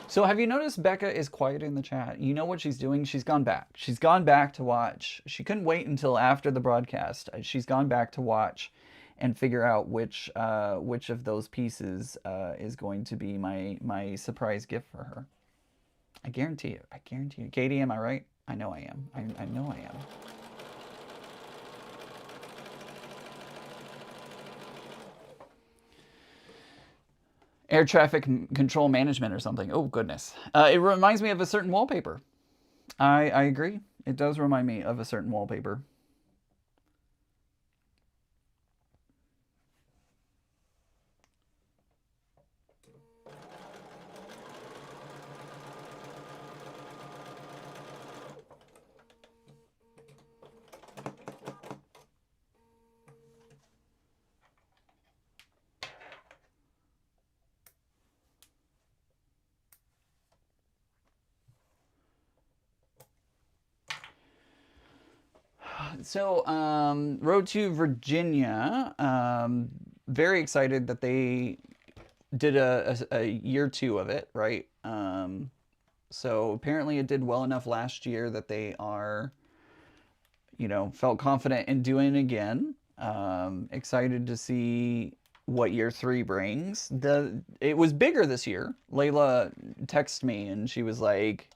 So have you noticed Becca is quiet in the chat? You know what she's doing? She's gone back. She's gone back to watch. She couldn't wait until after the broadcast. She's gone back to watch and figure out which of those pieces is going to be my surprise gift for her. I guarantee it. I guarantee you. Katie, am I right? I know I am. I know I am. Air traffic control management or something. Oh, goodness. It reminds me of a certain wallpaper. I agree. It does remind me of a certain wallpaper. So, Road to Virginia, very excited that they did a year 2 of it, right? So apparently it did well enough last year that they are, felt confident in doing it again. Excited to see what year 3 brings. It was bigger this year. Layla texted me and she was like,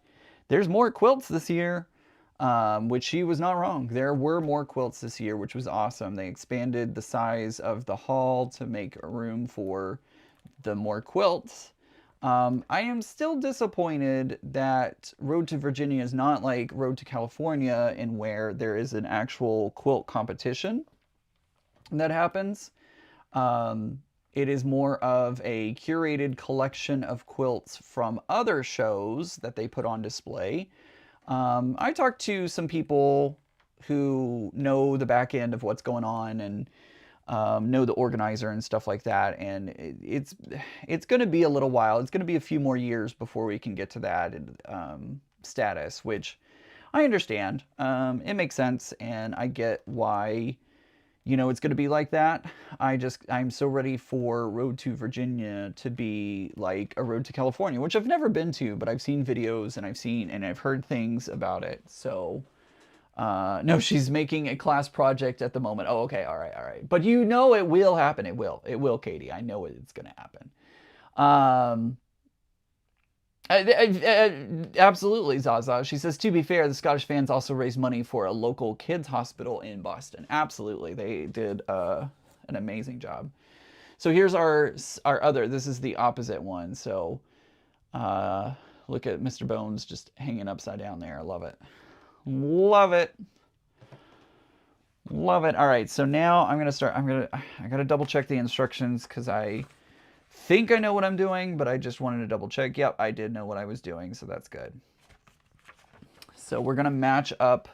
there's more quilts this year. Which she was not wrong. There were more quilts this year, which was awesome. They expanded the size of the hall to make room for the more quilts. I am still disappointed that Road to Virginia is not like Road to California, in where there is an actual quilt competition that happens. It is more of a curated collection of quilts from other shows that they put on display. I talked to some people who know the back end of what's going on, and know the organizer and stuff like that. And it's going to be a little while. It's going to be a few more years before we can get to that status, which I understand. It makes sense, and I get why it's going to be like that. I'm so ready for Road to Virginia to be like a Road to California, which I've never been to, but I've seen videos and I've heard things about it. So, no, she's making a class project at the moment. Oh, okay. All right. All right. But it will happen. It will, Katie. I know it's going to happen. Um, Absolutely, Zaza. She says, to be fair, the Scottish fans also raised money for a local kids hospital in Boston. Absolutely. They did an amazing job. So here's our other. This is the opposite one. So look at Mr. Bones just hanging upside down there. I love it. Love it. Love it. All right. So now I'm going to start. I got to double check the instructions because I think I know what I'm doing, but I just wanted to double check. Yep, I did know what I was doing, so that's good. So we're going to match up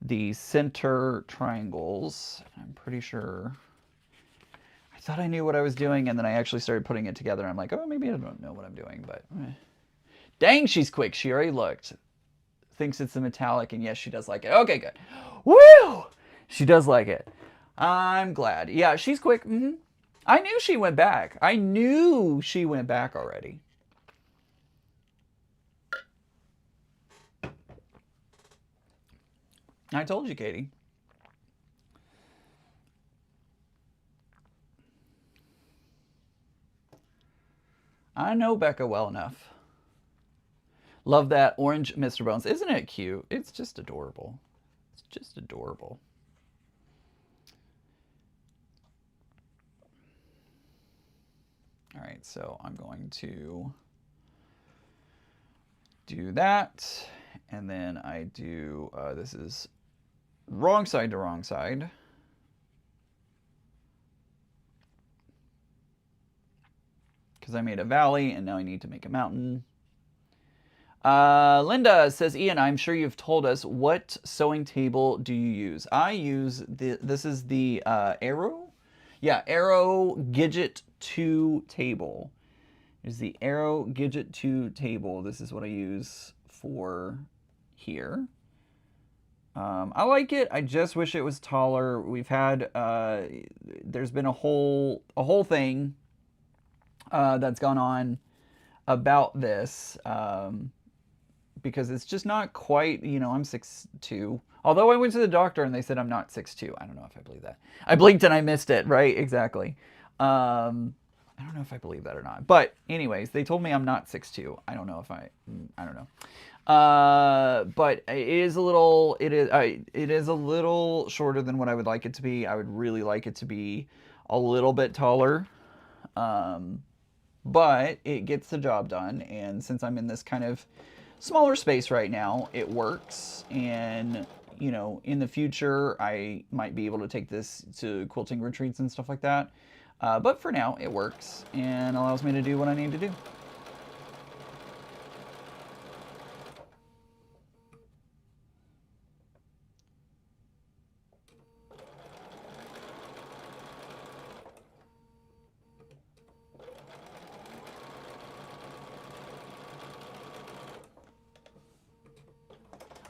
the center triangles. I'm pretty sure. I thought I knew what I was doing, and then I actually started putting it together. I'm like, oh, maybe I don't know what I'm doing, but dang, she's quick. She already looked. Thinks it's a metallic, and yes, she does like it. Okay, good. Woo! She does like it. I'm glad. Yeah, she's quick. Mm-hmm. I knew she went back. I knew she went back already. I told you, Katie. I know Becca well enough. Love that orange Mr. Bones. Isn't it cute? It's just adorable. It's just adorable. All right, so I'm going to do that. And then I do, this is wrong side to wrong side. Because I made a valley and now I need to make a mountain. Linda says, Ian, I'm sure you've told us, what sewing table do you use? I use this is the Arrow. Yeah, Arrow Gidget 2 table. Here's the Arrow Gidget 2 table. This is what I use for here. I like it. I just wish it was taller. We've had, there's been a whole thing that's gone on about this. Because it's just not quite, I'm 6'2". Although I went to the doctor and they said I'm not 6'2". I don't know if I believe that. I blinked and I missed it, right? Exactly. I don't know if I believe that or not. But anyways, they told me I'm not 6'2". I don't know if I don't know. But it is a little, it is a little shorter than what I would like it to be. I would really like it to be a little bit taller. But it gets the job done. And since I'm in this kind of smaller space right now, it works. And in the future I might be able to take this to quilting retreats and stuff like that, but for now it works and allows me to do what I need to do.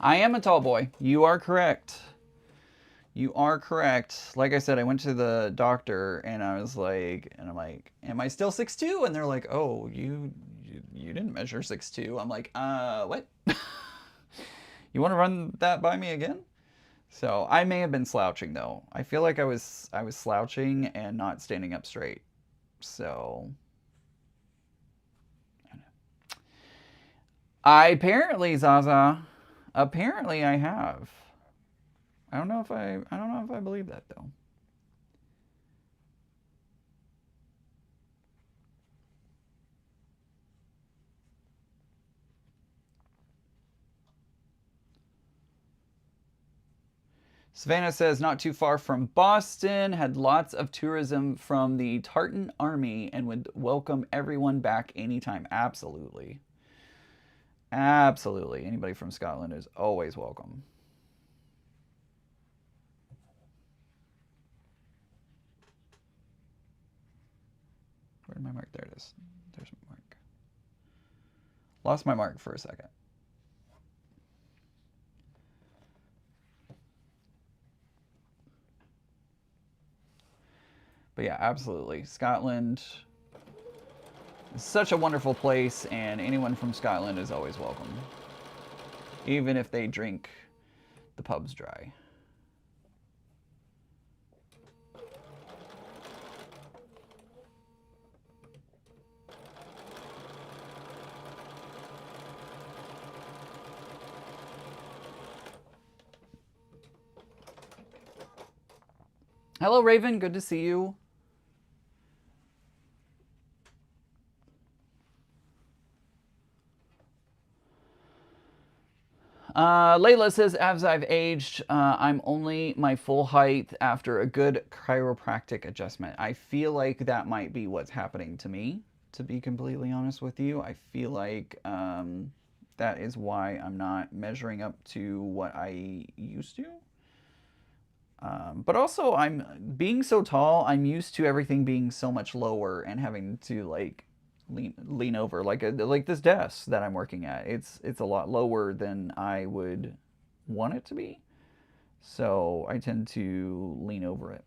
I am a tall boy. You are correct. You are correct. Like I said, I went to the doctor and I was like, and I'm like, am I still 6'2"? And they're like, oh, you didn't measure 6'2". I'm like, what? You want to run that by me again? So I may have been slouching though. I feel like I was slouching and not standing up straight. So I apparently, Zaza, apparently I have. I don't know if I believe that though. Savannah says, not too far from Boston, had lots of tourism from the Tartan Army and would welcome everyone back anytime. Absolutely. Absolutely. Anybody from Scotland is always welcome. Where did my mark? There it is. There's my mark. Lost my mark for a second. But yeah, absolutely. Scotland is such a wonderful place, and anyone from Scotland is always welcome. Even if they drink the pubs dry. Hello, Raven. Good to see you. Layla says, as I've aged, I'm only my full height after a good chiropractic adjustment. I feel like that might be what's happening to me, to be completely honest with you. I feel like that is why I'm not measuring up to what I used to. But also, I'm being so tall, I'm used to everything being so much lower and having to like lean over like this desk that I'm working at. It's a lot lower than I would want it to be. So I tend to lean over it.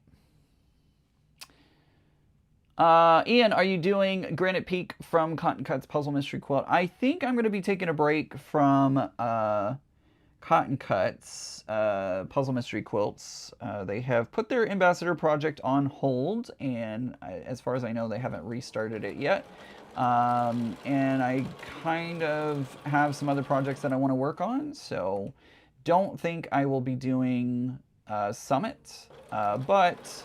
Ian, are you doing Granite Peak from Cotton Cuts Puzzle Mystery Quilt? I think I'm going to be taking a break from Cotton Cuts Puzzle Mystery Quilts. They have put their ambassador project on hold, and as far as I know, they haven't restarted it yet. And I kind of have some other projects that I want to work on, so don't think I will be doing Summit, but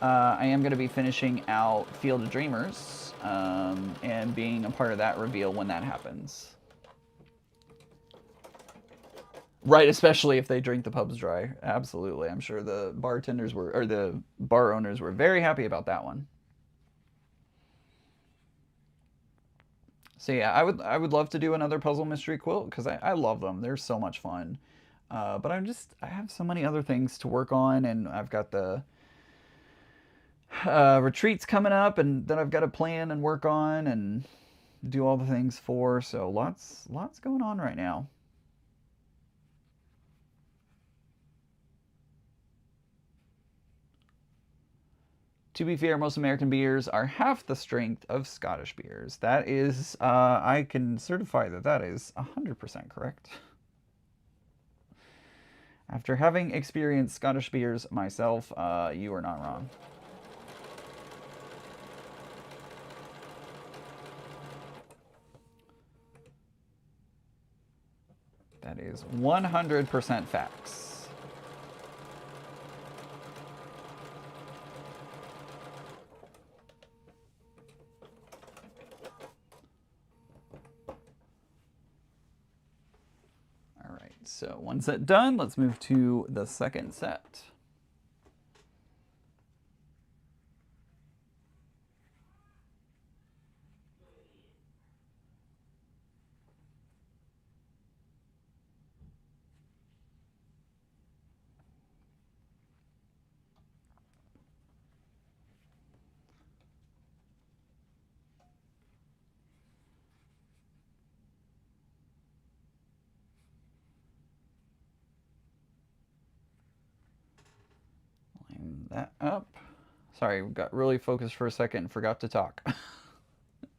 I am going to be finishing out Field of Dreamers and being a part of that reveal when that happens. Right, especially if they drink the pubs dry. Absolutely. I'm sure the bartenders were, or the bar owners were very happy about that one. So yeah, I would love to do another puzzle mystery quilt because I love them. They're so much fun. But I have so many other things to work on, and I've got the retreats coming up, and then I've got to plan and work on and do all the things for. So lots going on right now. To be fair, most American beers are half the strength of Scottish beers. That is, I can certify that that is 100% correct. After having experienced Scottish beers myself, you are not wrong. That is 100% facts. So one set done, let's move to the second set. Line that up. Sorry, got really focused for a second and forgot to talk.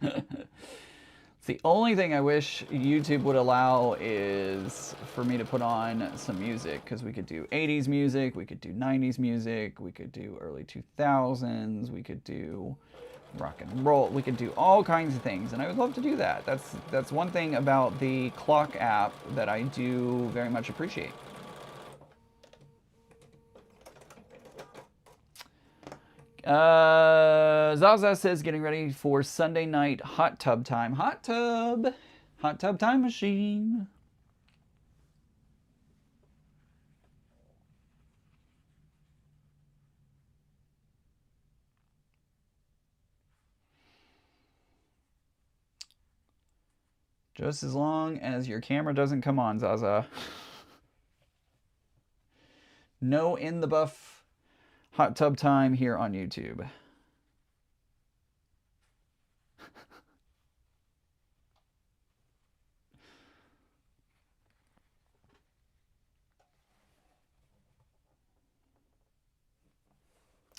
It's the only thing I wish YouTube would allow is for me to put on some music, because we could do 80s music, we could do 90s music, we could do early 2000s, we could do rock and roll, we could do all kinds of things, and I would love to do that. That's one thing about the clock app that I do very much appreciate. Zaza says getting ready for Sunday night hot tub time. Hot tub time machine. Just as long as your camera doesn't come on, Zaza. No in the buff hot tub time here on YouTube.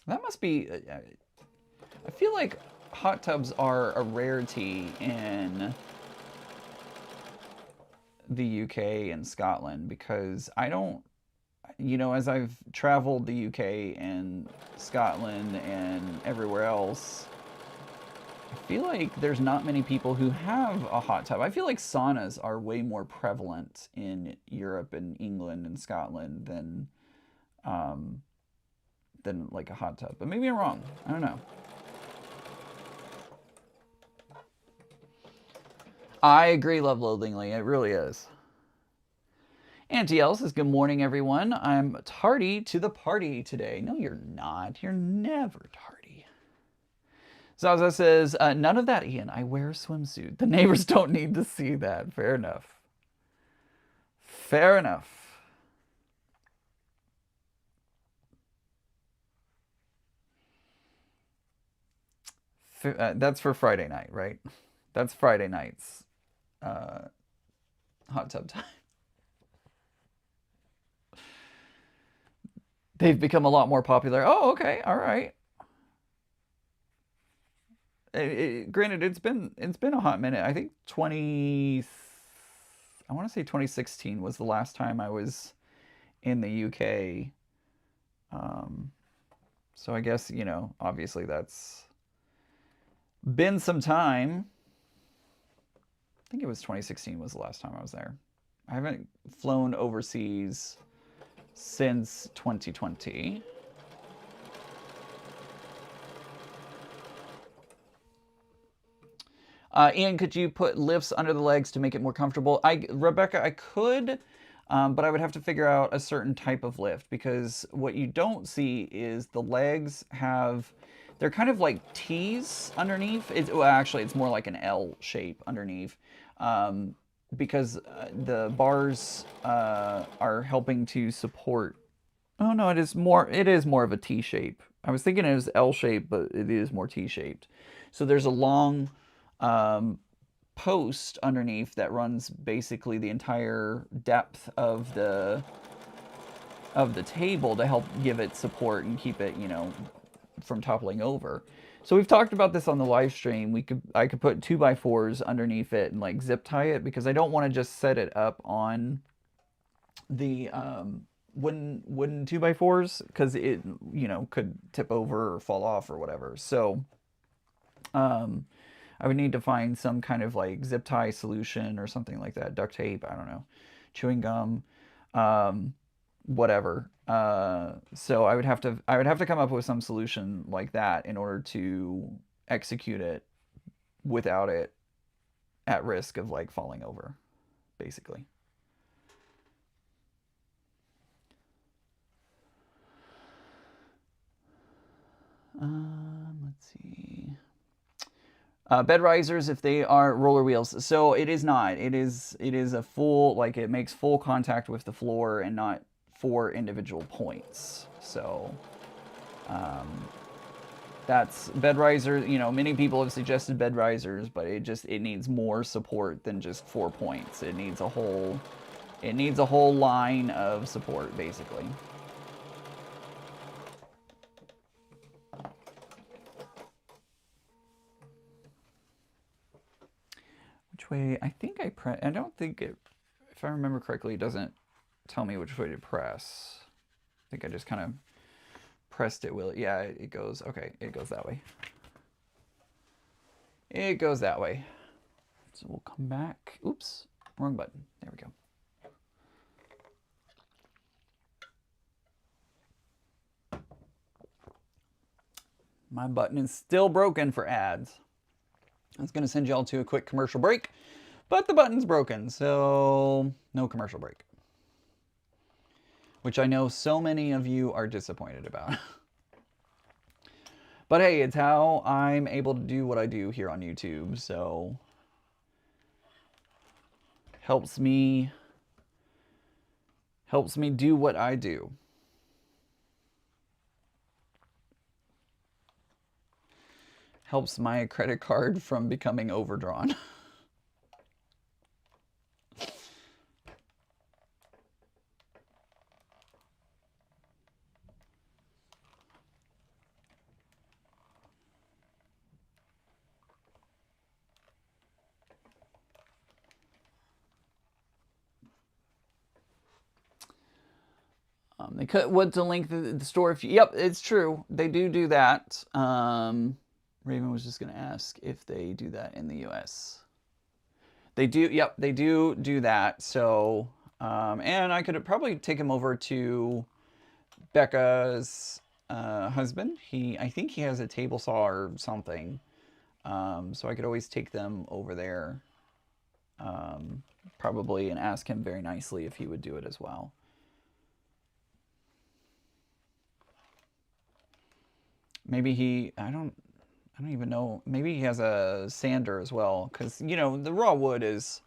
That must be... I feel like hot tubs are a rarity in the UK and Scotland because I don't... You know, as I've traveled the UK and Scotland and everywhere else, I feel like there's not many people who have a hot tub. I feel like saunas are way more prevalent in Europe and England and Scotland than like a hot tub. But maybe I'm wrong. I don't know. I agree, Love Loathingly. It really is. Auntie L says, good morning, everyone. I'm tardy to the party today. No, you're not. You're never tardy. Zaza says, none of that, Ian. I wear a swimsuit. The neighbors don't need to see that. Fair enough. Fair enough. That's for Friday night, right? That's Friday night's hot tub time. They've become a lot more popular. Oh, okay, all right. Granted, it's been a hot minute. I think I want to say 2016 was the last time I was in the UK. So I guess, you know, obviously that's been some time. I think it was 2016 was the last time I was there. I haven't flown overseas since 2020. Ian, could you put lifts under the legs to make it more comfortable? Rebecca, I could, but I would have to figure out a certain type of lift because what you don't see is the legs have, they're kind of like T's underneath. Well, actually, it's more like an L shape underneath because the bars are helping to support. Oh no, it is more of a T shape. I was thinking it was L shape, but it is more T shaped. So there's a long post underneath that runs basically the entire depth of the table to help give it support and keep it, you know, from toppling over. So we've talked about this on the live stream. I could put 2x4s underneath it and like zip tie it because I don't want to just set it up on the wooden 2x4s because it, you know, could tip over or fall off or whatever. So I would need to find some kind of like zip tie solution or something like that. Duct tape, I don't know, chewing gum, whatever. So I would have to come up with some solution like that in order to execute it without it at risk of like falling over, basically. Let's see. Bed risers, if they are roller wheels. So it is not. It is a full, like it makes full contact with the floor and not 4 individual points. So that's bed riser. You know, many people have suggested bed risers, but it needs more support than just 4 points. It needs a whole line of support, basically. Which way? I think I don't think it, if I remember correctly, it doesn't tell me which way to press. I think I just kind of pressed it. Yeah, it goes, okay, it goes that way. It goes that way. So we'll come back. Oops, wrong button. There we go. My button is still broken for ads. I was going to send y'all to a quick commercial break, but the button's broken, so no commercial break. Which I know so many of you are disappointed about. But hey, it's how I'm able to do what I do here on YouTube, so Helps me do what I do. Helps my credit card from becoming overdrawn. They could what to link the store if you, yep, it's true. They do that. Raven was just going to ask if they do that in the US. They do, yep, they do that. So, and I could probably take him over to Becca's husband. I think he has a table saw or something. So I could always take them over there, probably, and ask him very nicely if he would do it as well. Maybe he, I don't even know. Maybe he has a sander as well, because, you know, the raw wood is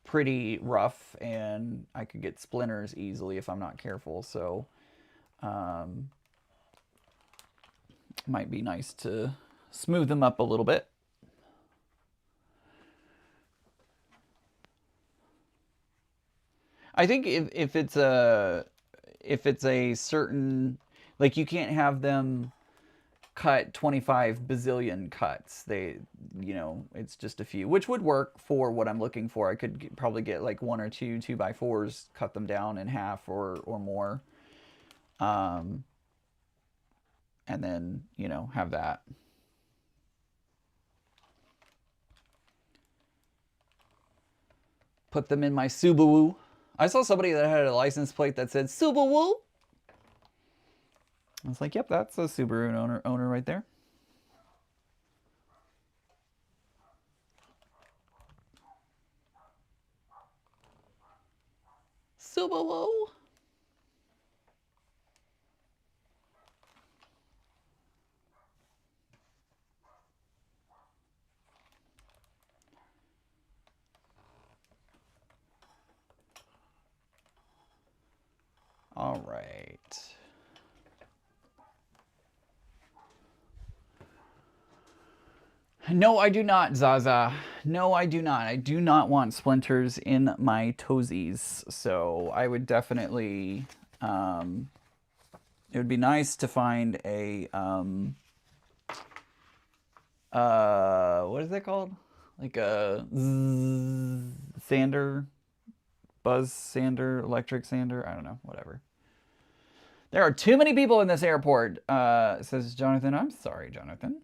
pretty rough, and I could get splinters easily if I'm not careful. So, might be nice to smooth them up a little bit. I think if it's a certain, like, you can't have them cut 25 bazillion cuts. They, you know, it's just a few, which would work for what I'm looking for. I could probably get like 1 or 2 2x4s, cut them down in half or more, and then, you know, have that. Put them in my Subaru. I saw somebody that had a license plate that said Subaru. I was like, yep, that's a Subaru owner right there. Subaru. All right. No, I do not, Zaza. No, I do not. I do not want splinters in my toesies. So I would definitely, it would be nice to find a, what is that called? Like a sander, buzz sander, electric sander. I don't know, whatever. There are too many people in this airport, says Jonathan. I'm sorry, Jonathan.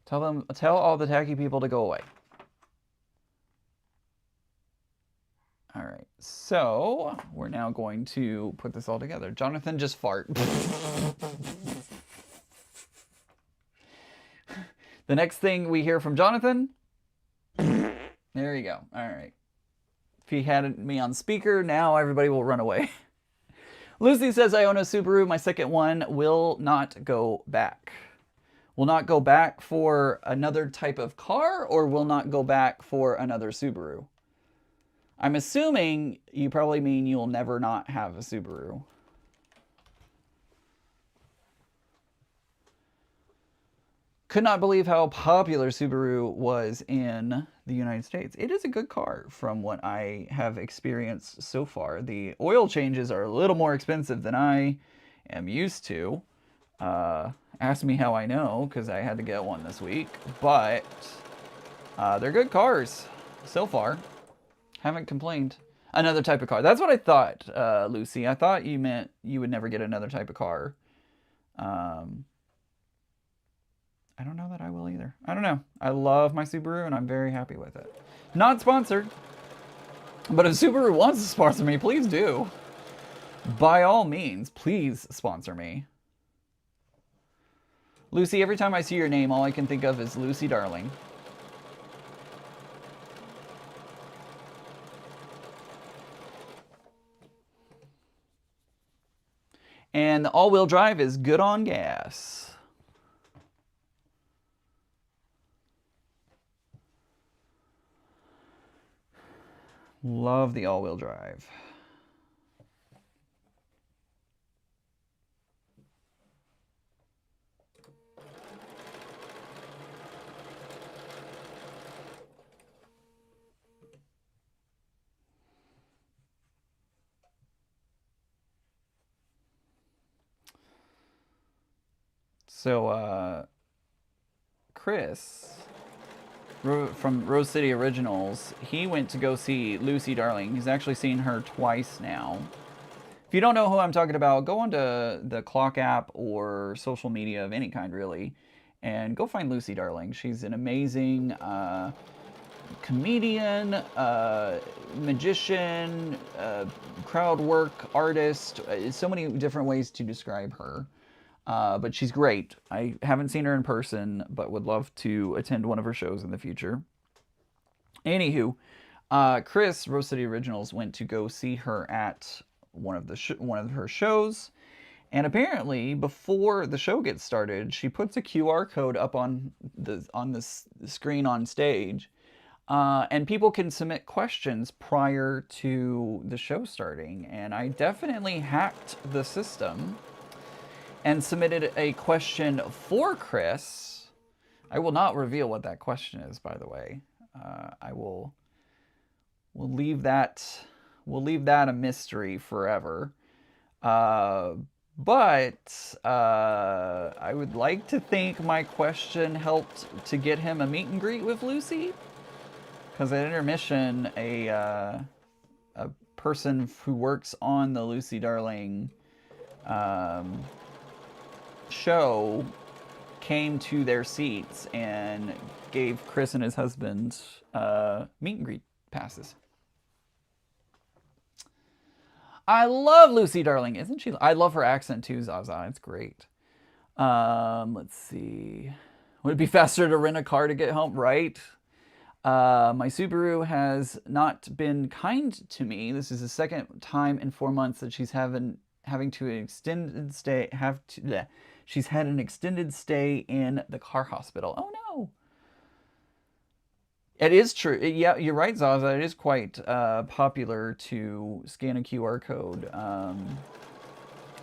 Tell all the tacky people to go away. All right, so we're now going to put this all together. Jonathan just fart. The next thing we hear from Jonathan, there you go. All right. If he had me on speaker, now everybody will run away. Lucy says, I own a Subaru. My second one will not go back. Will not go back for another type of car, or will not go back for another Subaru? I'm assuming you probably mean you'll never not have a Subaru. Could not believe how popular Subaru was in the United States. It is a good car from what I have experienced so far. The oil changes are a little more expensive than I am used to. Ask me how I know, because I had to get one this week. But they're good cars so far. Haven't complained. Another type of car. That's what I thought, Lucy. I thought you meant you would never get another type of car. I don't know that I will either. I don't know. I love my Subaru, and I'm very happy with it. Not sponsored. But if Subaru wants to sponsor me, please do. By all means, please sponsor me. Lucy, every time I see your name, all I can think of is Lucy Darling. And the all-wheel drive is good on gas. Love the all-wheel drive. So, Chris from Rose City Originals, he went to go see Lucy Darling. He's actually seen her twice now. If you don't know who I'm talking about, go onto the Clock app or social media of any kind, really, and go find Lucy Darling. She's an amazing comedian, magician, crowd work artist. So many different ways to describe her. But she's great. I haven't seen her in person, but would love to attend one of her shows in the future. Anywho, Chris, Rose City Originals, went to go see her at one of her shows, and apparently before the show gets started, she puts a QR code up on the screen on stage, and people can submit questions prior to the show starting. And I definitely hacked the system and submitted a question for Chris. I will not reveal what that question is, by the way. We'll leave that a mystery forever. But I would like to think my question helped to get him a meet and greet with Lucy, because at intermission, a person who works on the Lucy Darling show came to their seats and gave Chris and his husband meet and greet passes. I love Lucy Darling, isn't she? I love her accent too, Zaza. It's great. Let's see. Would it be faster to rent a car to get home? Right. My Subaru has not been kind to me. This is the second time in 4 months that she's having to extended stay. She's had an extended stay in the car hospital. Oh no. It is true. Yeah, you're right, Zaza. It is quite popular to scan a QR code.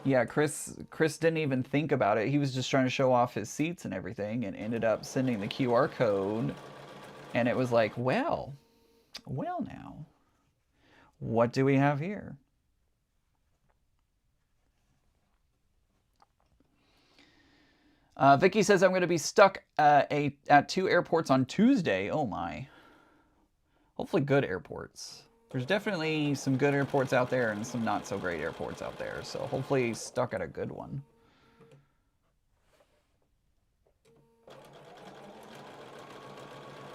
Yeah, Chris didn't even think about it. He was just trying to show off his seats and everything, and ended up sending the QR code. And it was like, well now, what do we have here? Vicky says I'm going to be stuck at 2 airports on Tuesday. Oh my. Hopefully good airports. There's definitely some good airports out there and some not so great airports out there. So hopefully stuck at a good one.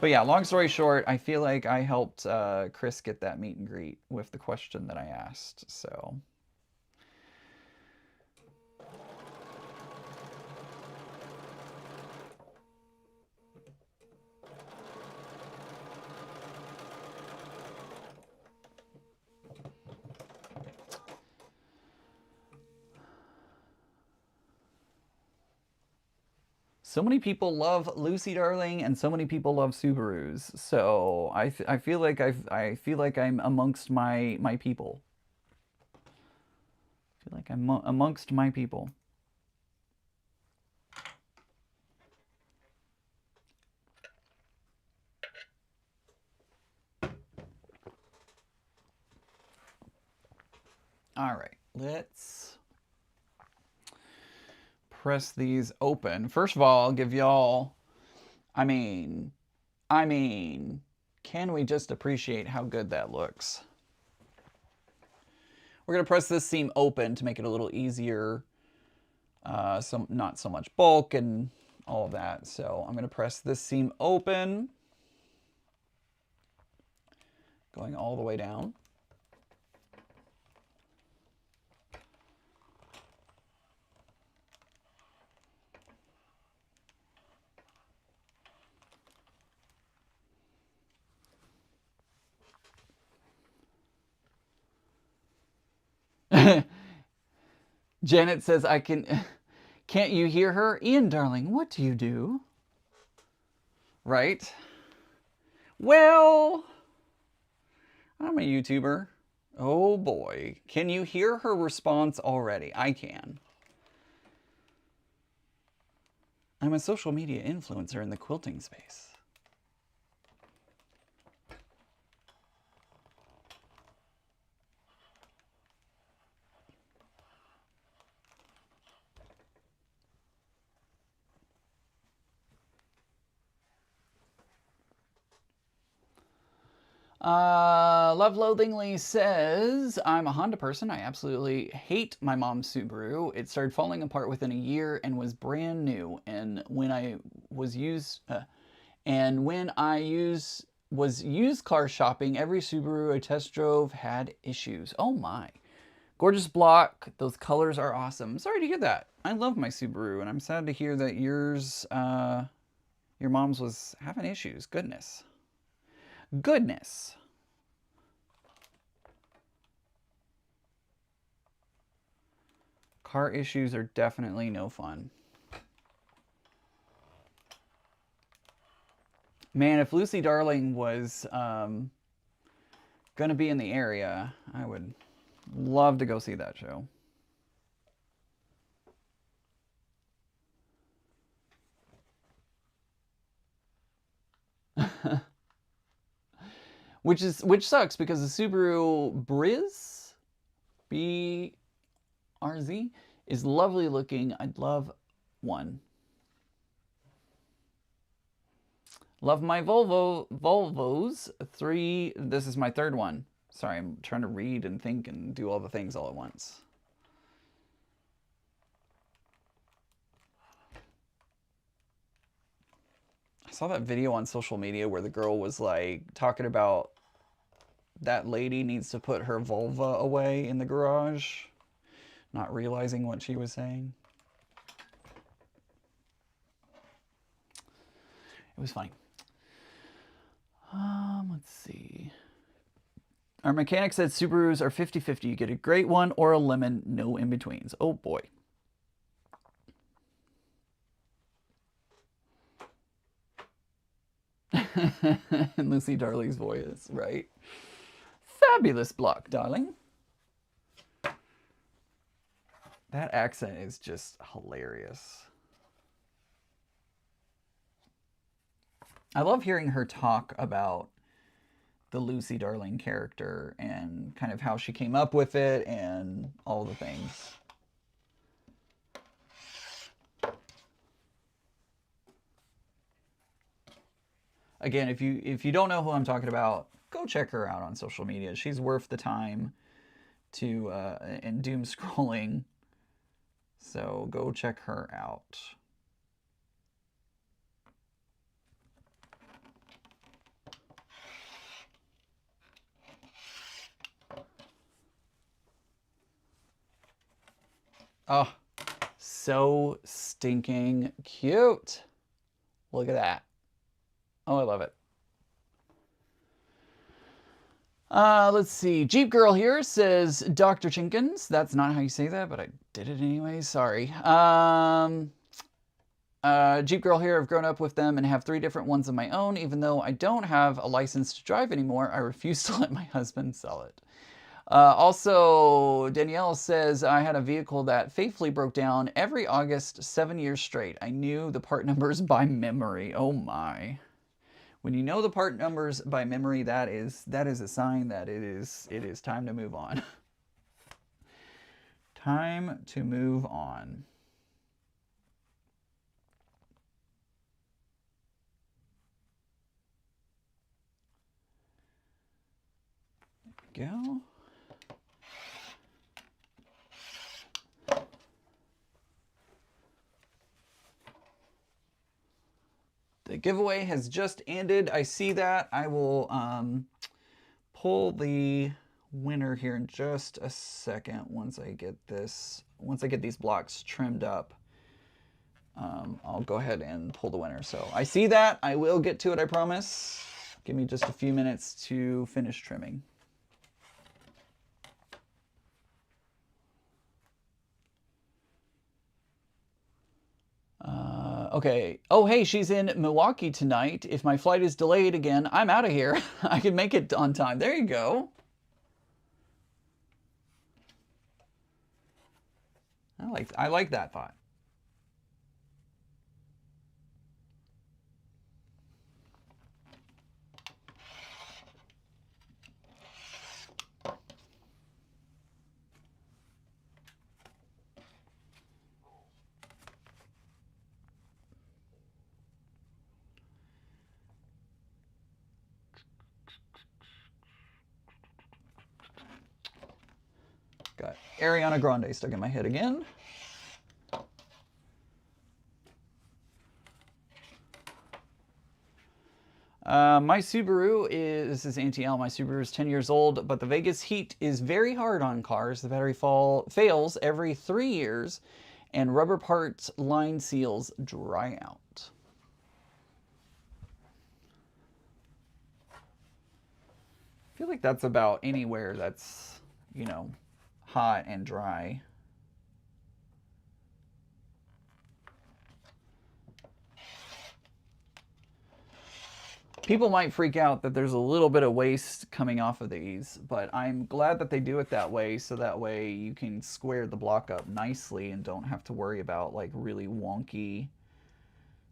But yeah, long story short, I feel like I helped Chris get that meet and greet with the question that I asked. So... So many people love Lucy Darling, and so many people love Subarus. So I feel like I feel like I'm amongst my people. I feel like I'm amongst my people. All right, let's press these open. First of all, I'll give y'all, I mean, can we just appreciate how good that looks? We're gonna press this seam open to make it a little easier. Not so much bulk and all of that. So I'm gonna press this seam open, going all the way down. Janet says, can't you hear her? Ian, darling, what do you do? Right? Well, I'm a YouTuber. Oh boy. Can you hear her response already? I can. I'm a social media influencer in the quilting space. Love Loathingly says, I'm a Honda person. I absolutely hate my mom's Subaru. It started falling apart within a year and was brand new. And when I was used car shopping, every Subaru I test drove had issues. Oh my. Gorgeous block. Those colors are awesome. Sorry to hear that. I love my Subaru, and I'm sad to hear that yours, your mom's was having issues. Goodness. Goodness. Car issues are definitely no fun. Man, if Lucy Darling was going to be in the area, I would love to go see that show. Which sucks because the Subaru BRZ is lovely looking. I'd love one. Love my Volvos. This is my third one. Sorry, I'm trying to read and think and do all the things all at once. I saw that video on social media where the girl was like talking about that lady needs to put her vulva away in the garage, not realizing what she was saying. It was funny. Let's see. Our mechanic said Subarus are 50-50. You get a great one or a lemon, no in-betweens. Oh boy. And Lucy Darling's voice, right? Fabulous block, darling. That accent is just hilarious. I love hearing her talk about the Lucy Darling character and kind of how she came up with it and all the things. Again, if you don't know who I'm talking about, go check her out on social media. She's worth the time to and doom scrolling. So go check her out. Oh, so stinking cute. Look at that. Oh, I love it. Let's see. Jeep Girl here says, Dr. Chinkins. That's not how you say that, but I did it anyway. Sorry. Jeep Girl here. I've grown up with them and have 3 different ones of my own. Even though I don't have a license to drive anymore, I refuse to let my husband sell it. Also, Danielle says, I had a vehicle that faithfully broke down every August 7 years straight. I knew the part numbers by memory. Oh my. When you know the part numbers by memory, that is a sign that it is time to move on. Time to move on. There we go. The giveaway has just ended. I see that. I will pull the winner here in just a second once I get these blocks trimmed up. I'll go ahead and pull the winner. So I see that. I will get to it, I promise. Give me just a few minutes to finish trimming. Okay. Oh, hey, she's in Milwaukee tonight. If my flight is delayed again, I'm out of here. I can make it on time. There you go. I like that thought. Got Ariana Grande stuck in my head again. My Subaru this is Auntie L, my Subaru is 10 years old, but the Vegas heat is very hard on cars. The battery fails every 3 years, and rubber parts line seals dry out. I feel like that's about anywhere that's, you know, hot and dry. People might freak out that there's a little bit of waste coming off of these, but I'm glad that they do it that way, so that way you can square the block up nicely and don't have to worry about like really wonky,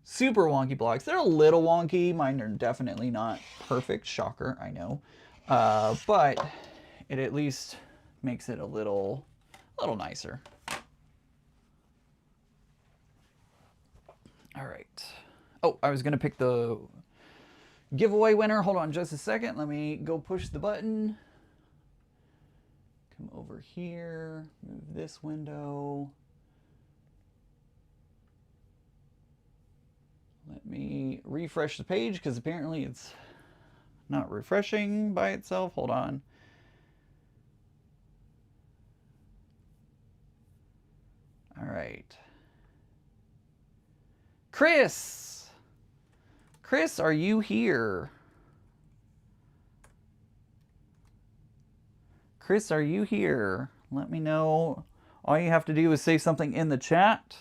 super wonky blocks. They're a little wonky. Mine are definitely not perfect. Shocker, I know. But it at least makes it a little nicer. All right. Oh, I was going to pick the giveaway winner. Hold on just a second. Let me go push the button. Come over here. Move this window. Let me refresh the page because apparently it's not refreshing by itself. Hold on. All right. Chris! Chris, are you here? Chris, are you here? Let me know. All you have to do is say something in the chat.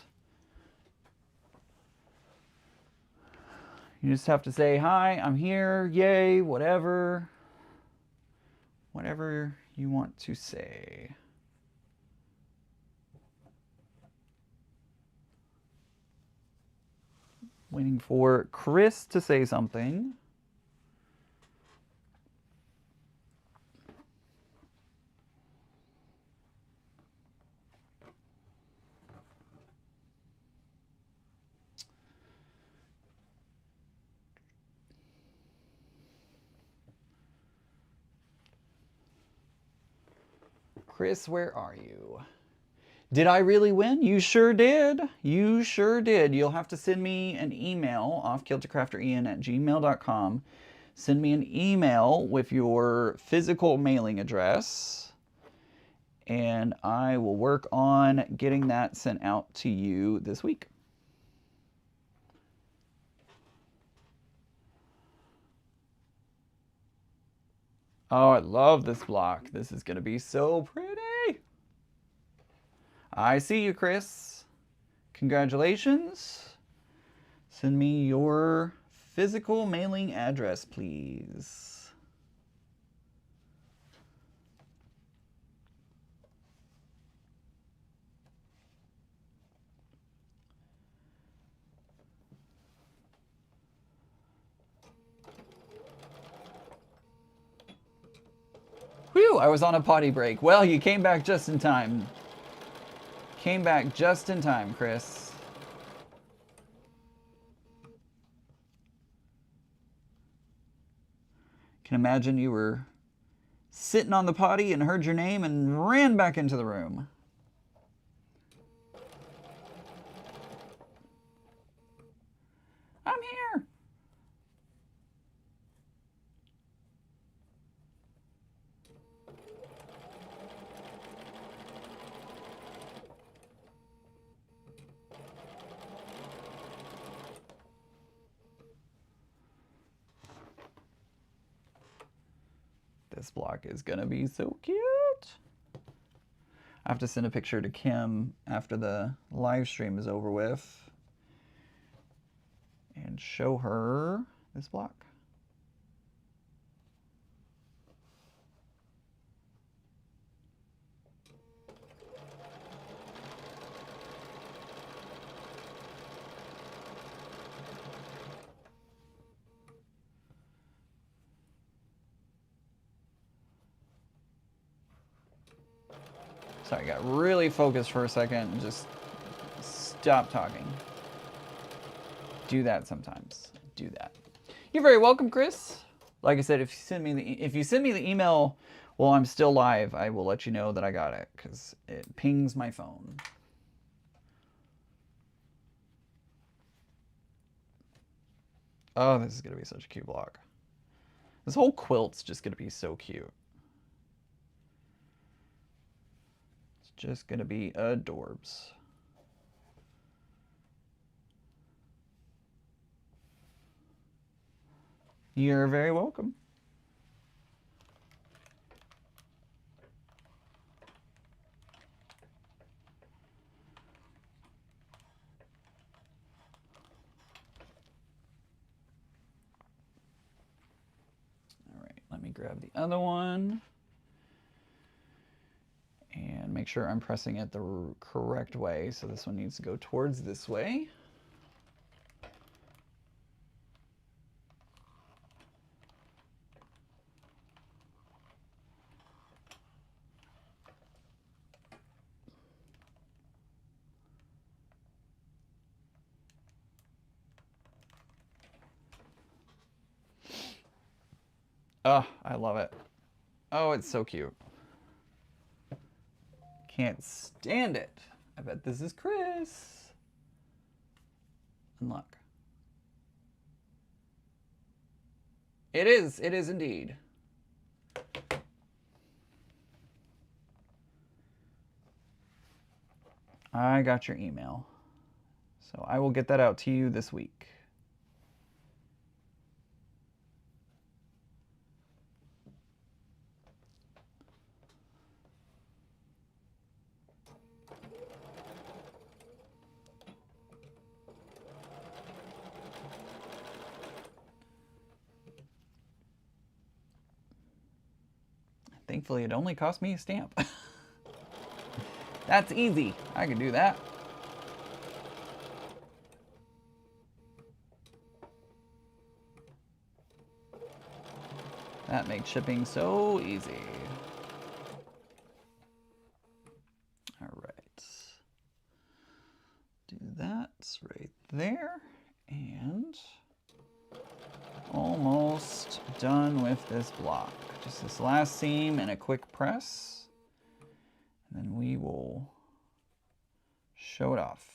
You just have to say, hi, I'm here, yay, whatever. Whatever you want to say. Waiting for Chris to say something. Chris, where are you? Did I really win? You sure did. You sure did. You'll have to send me an email off kiltercrafterian@gmail.com. Send me an email with your physical mailing address, and I will work on getting that sent out to you this week. Oh, I love this block. This is going to be so pretty. I see you, Chris. Congratulations. Send me your physical mailing address, please. Whew, I was on a potty break. Well, you came back just in time. Came back just in time, Chris. Can imagine you were sitting on the potty and heard your name and ran back into the room. I'm here. This block is gonna be so cute. I have to send a picture to Kim after the live stream is over with. show her this block. Sorry, I got really focused for a second and just stop talking. Do that sometimes. Do that. You're very welcome, Chris. Like I said, if you send me the email while I'm still live, I will let you know that I got it because it pings my phone. Oh, this is gonna be such a cute block. This whole quilt's just gonna be so cute. It's just gonna be adorbs. You're very welcome. All right, let me grab the other one and make sure I'm pressing it the correct way. So this one needs to go towards this way. Oh, I love it. Oh, it's so cute. Can't stand it. I bet this is Chris. Unlock. It is indeed. I got your email. So I will get that out to you this week. Thankfully, it only cost me a stamp. That's easy. I can do that. That makes shipping so easy. All right. Do that right there. And almost done with this block. Just this last seam and a quick press. And then we will show it off.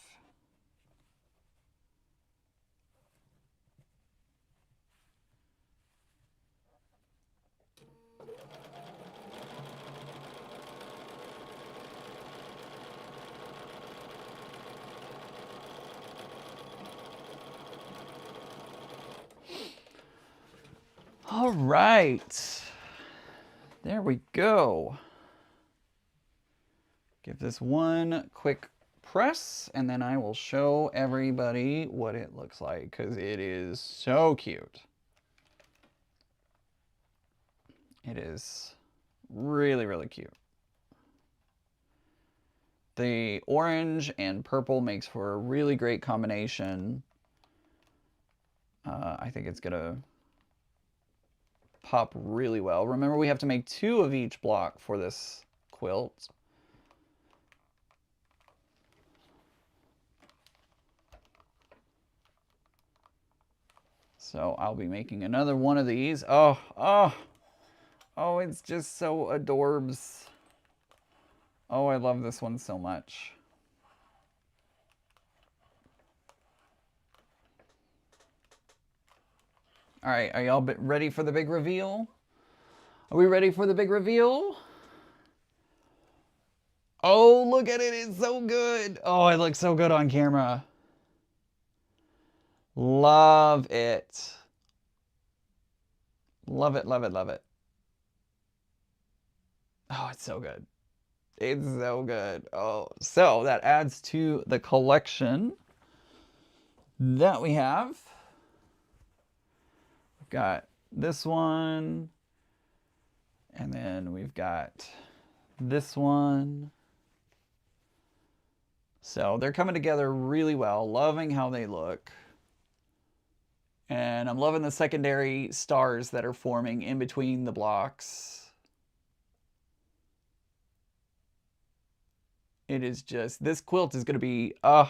All right. There we go. Give this one quick press, and then I will show everybody what it looks like, because it is so cute. It is really, really cute. The orange and purple makes for a really great combination. I think it's gonna pop really well. Remember, we have to make 2 of each block for this quilt. So I'll be making another one of these. Oh, it's just so adorbs. Oh, I love this one so much. All right, are y'all ready for the big reveal? Are we ready for the big reveal? Oh, look at it, it's so good. Oh, it looks so good on camera. Love it. Love it, love it, love it. Oh, it's so good. It's so good. Oh, so that adds to the collection that we have. got this one, and then we've got this one. So they're coming together really well, loving how they look. And I'm loving the secondary stars that are forming in between the blocks. It is just, this quilt is going to be, it's going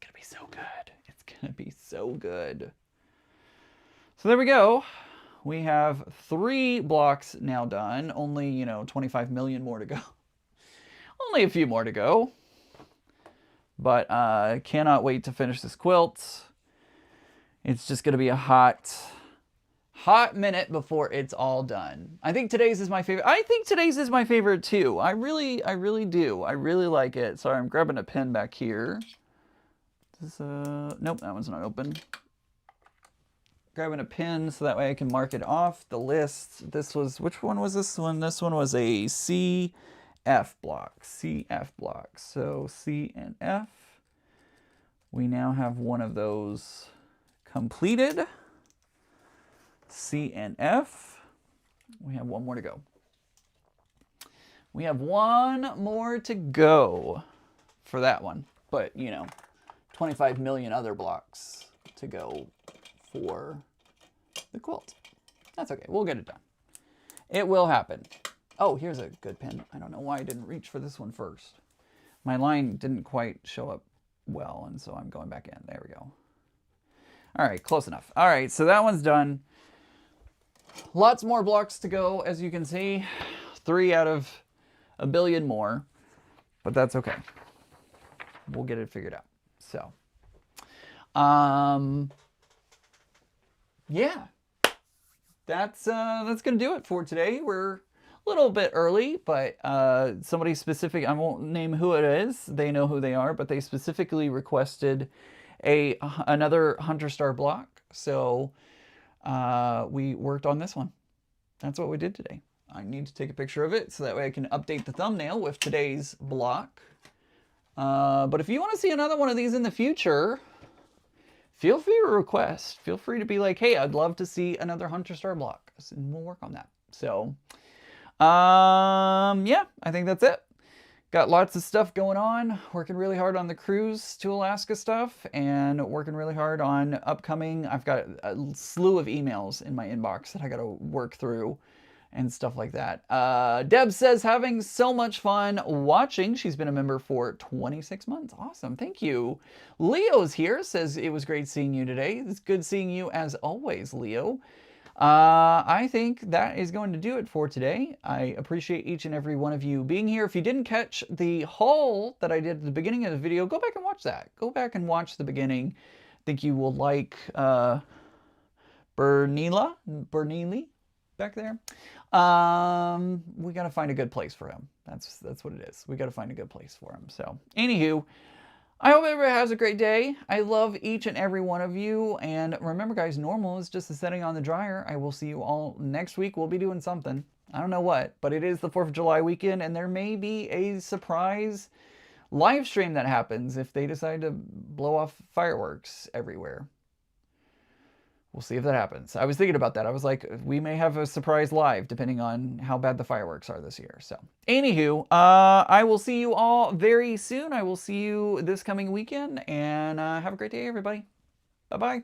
to be so good. It's going to be so good. So there we go. We have 3 blocks now done. Only, 25 million more to go. Only a few more to go. But I cannot wait to finish this quilt. It's just going to be a hot minute before it's all done. I think today's is my favorite. I think today's is my favorite too. I really do. I really like it. Sorry, I'm grabbing a pen back here. Nope, that one's not open. Grabbing a pen so that way I can mark it off the list. This was, which one was this one? This one was a CF block. CF block. So C and F. We now have one of those completed. C and F. We have one more to go. We have one more to go for that one. But, 25 million other blocks to go for the quilt. That's okay. We'll get it done. It will happen. Oh, here's a good pen. I don't know why I didn't reach for this one first. My line didn't quite show up well, and so I'm going back in. There we go. All right, close enough. All right, so that one's done. Lots more blocks to go, as you can see. 3 out of a billion more, but that's okay. We'll get it figured out. So, yeah, that's gonna do it for today. We're a little bit early, but somebody specific, I won't name who it is. They know who they are, but they specifically requested another Hunter Star block. So we worked on this one. That's what we did today. I need to take a picture of it so that way I can update the thumbnail with today's block. But if you want to see another one of these in the future, feel free to request. Feel free to be like, hey, I'd love to see another Hunter Star block. And we'll work on that. So, yeah, I think that's it. Got lots of stuff going on, working really hard on the cruise to Alaska stuff, and working really hard on upcoming. I've got a slew of emails in my inbox that I got to work through and stuff like that. Deb says, having so much fun watching. She's been a member for 26 months. Awesome. Thank you. Leo's here, says it was great seeing you today. It's good seeing you as always, Leo. I think that is going to do it for today. I appreciate each and every one of you being here. If you didn't catch the haul that I did at the beginning of the video, go back and watch that. Go back and watch the beginning. I think you will like Berneely back there. We got to find a good place for him. That's what it is. We got to find a good place for him. So, anywho, I hope everybody has a great day. I love each and every one of you. And remember, guys, normal is just a setting on the dryer. I will see you all next week. We'll be doing something. I don't know what, but it is the 4th of July weekend, and there may be a surprise live stream that happens if they decide to blow off fireworks everywhere. We'll see if that happens. I was thinking about that. I was like, we may have a surprise live depending on how bad the fireworks are this year. So, anywho, I will see you all very soon. I will see you this coming weekend, and have a great day, everybody. Bye-bye.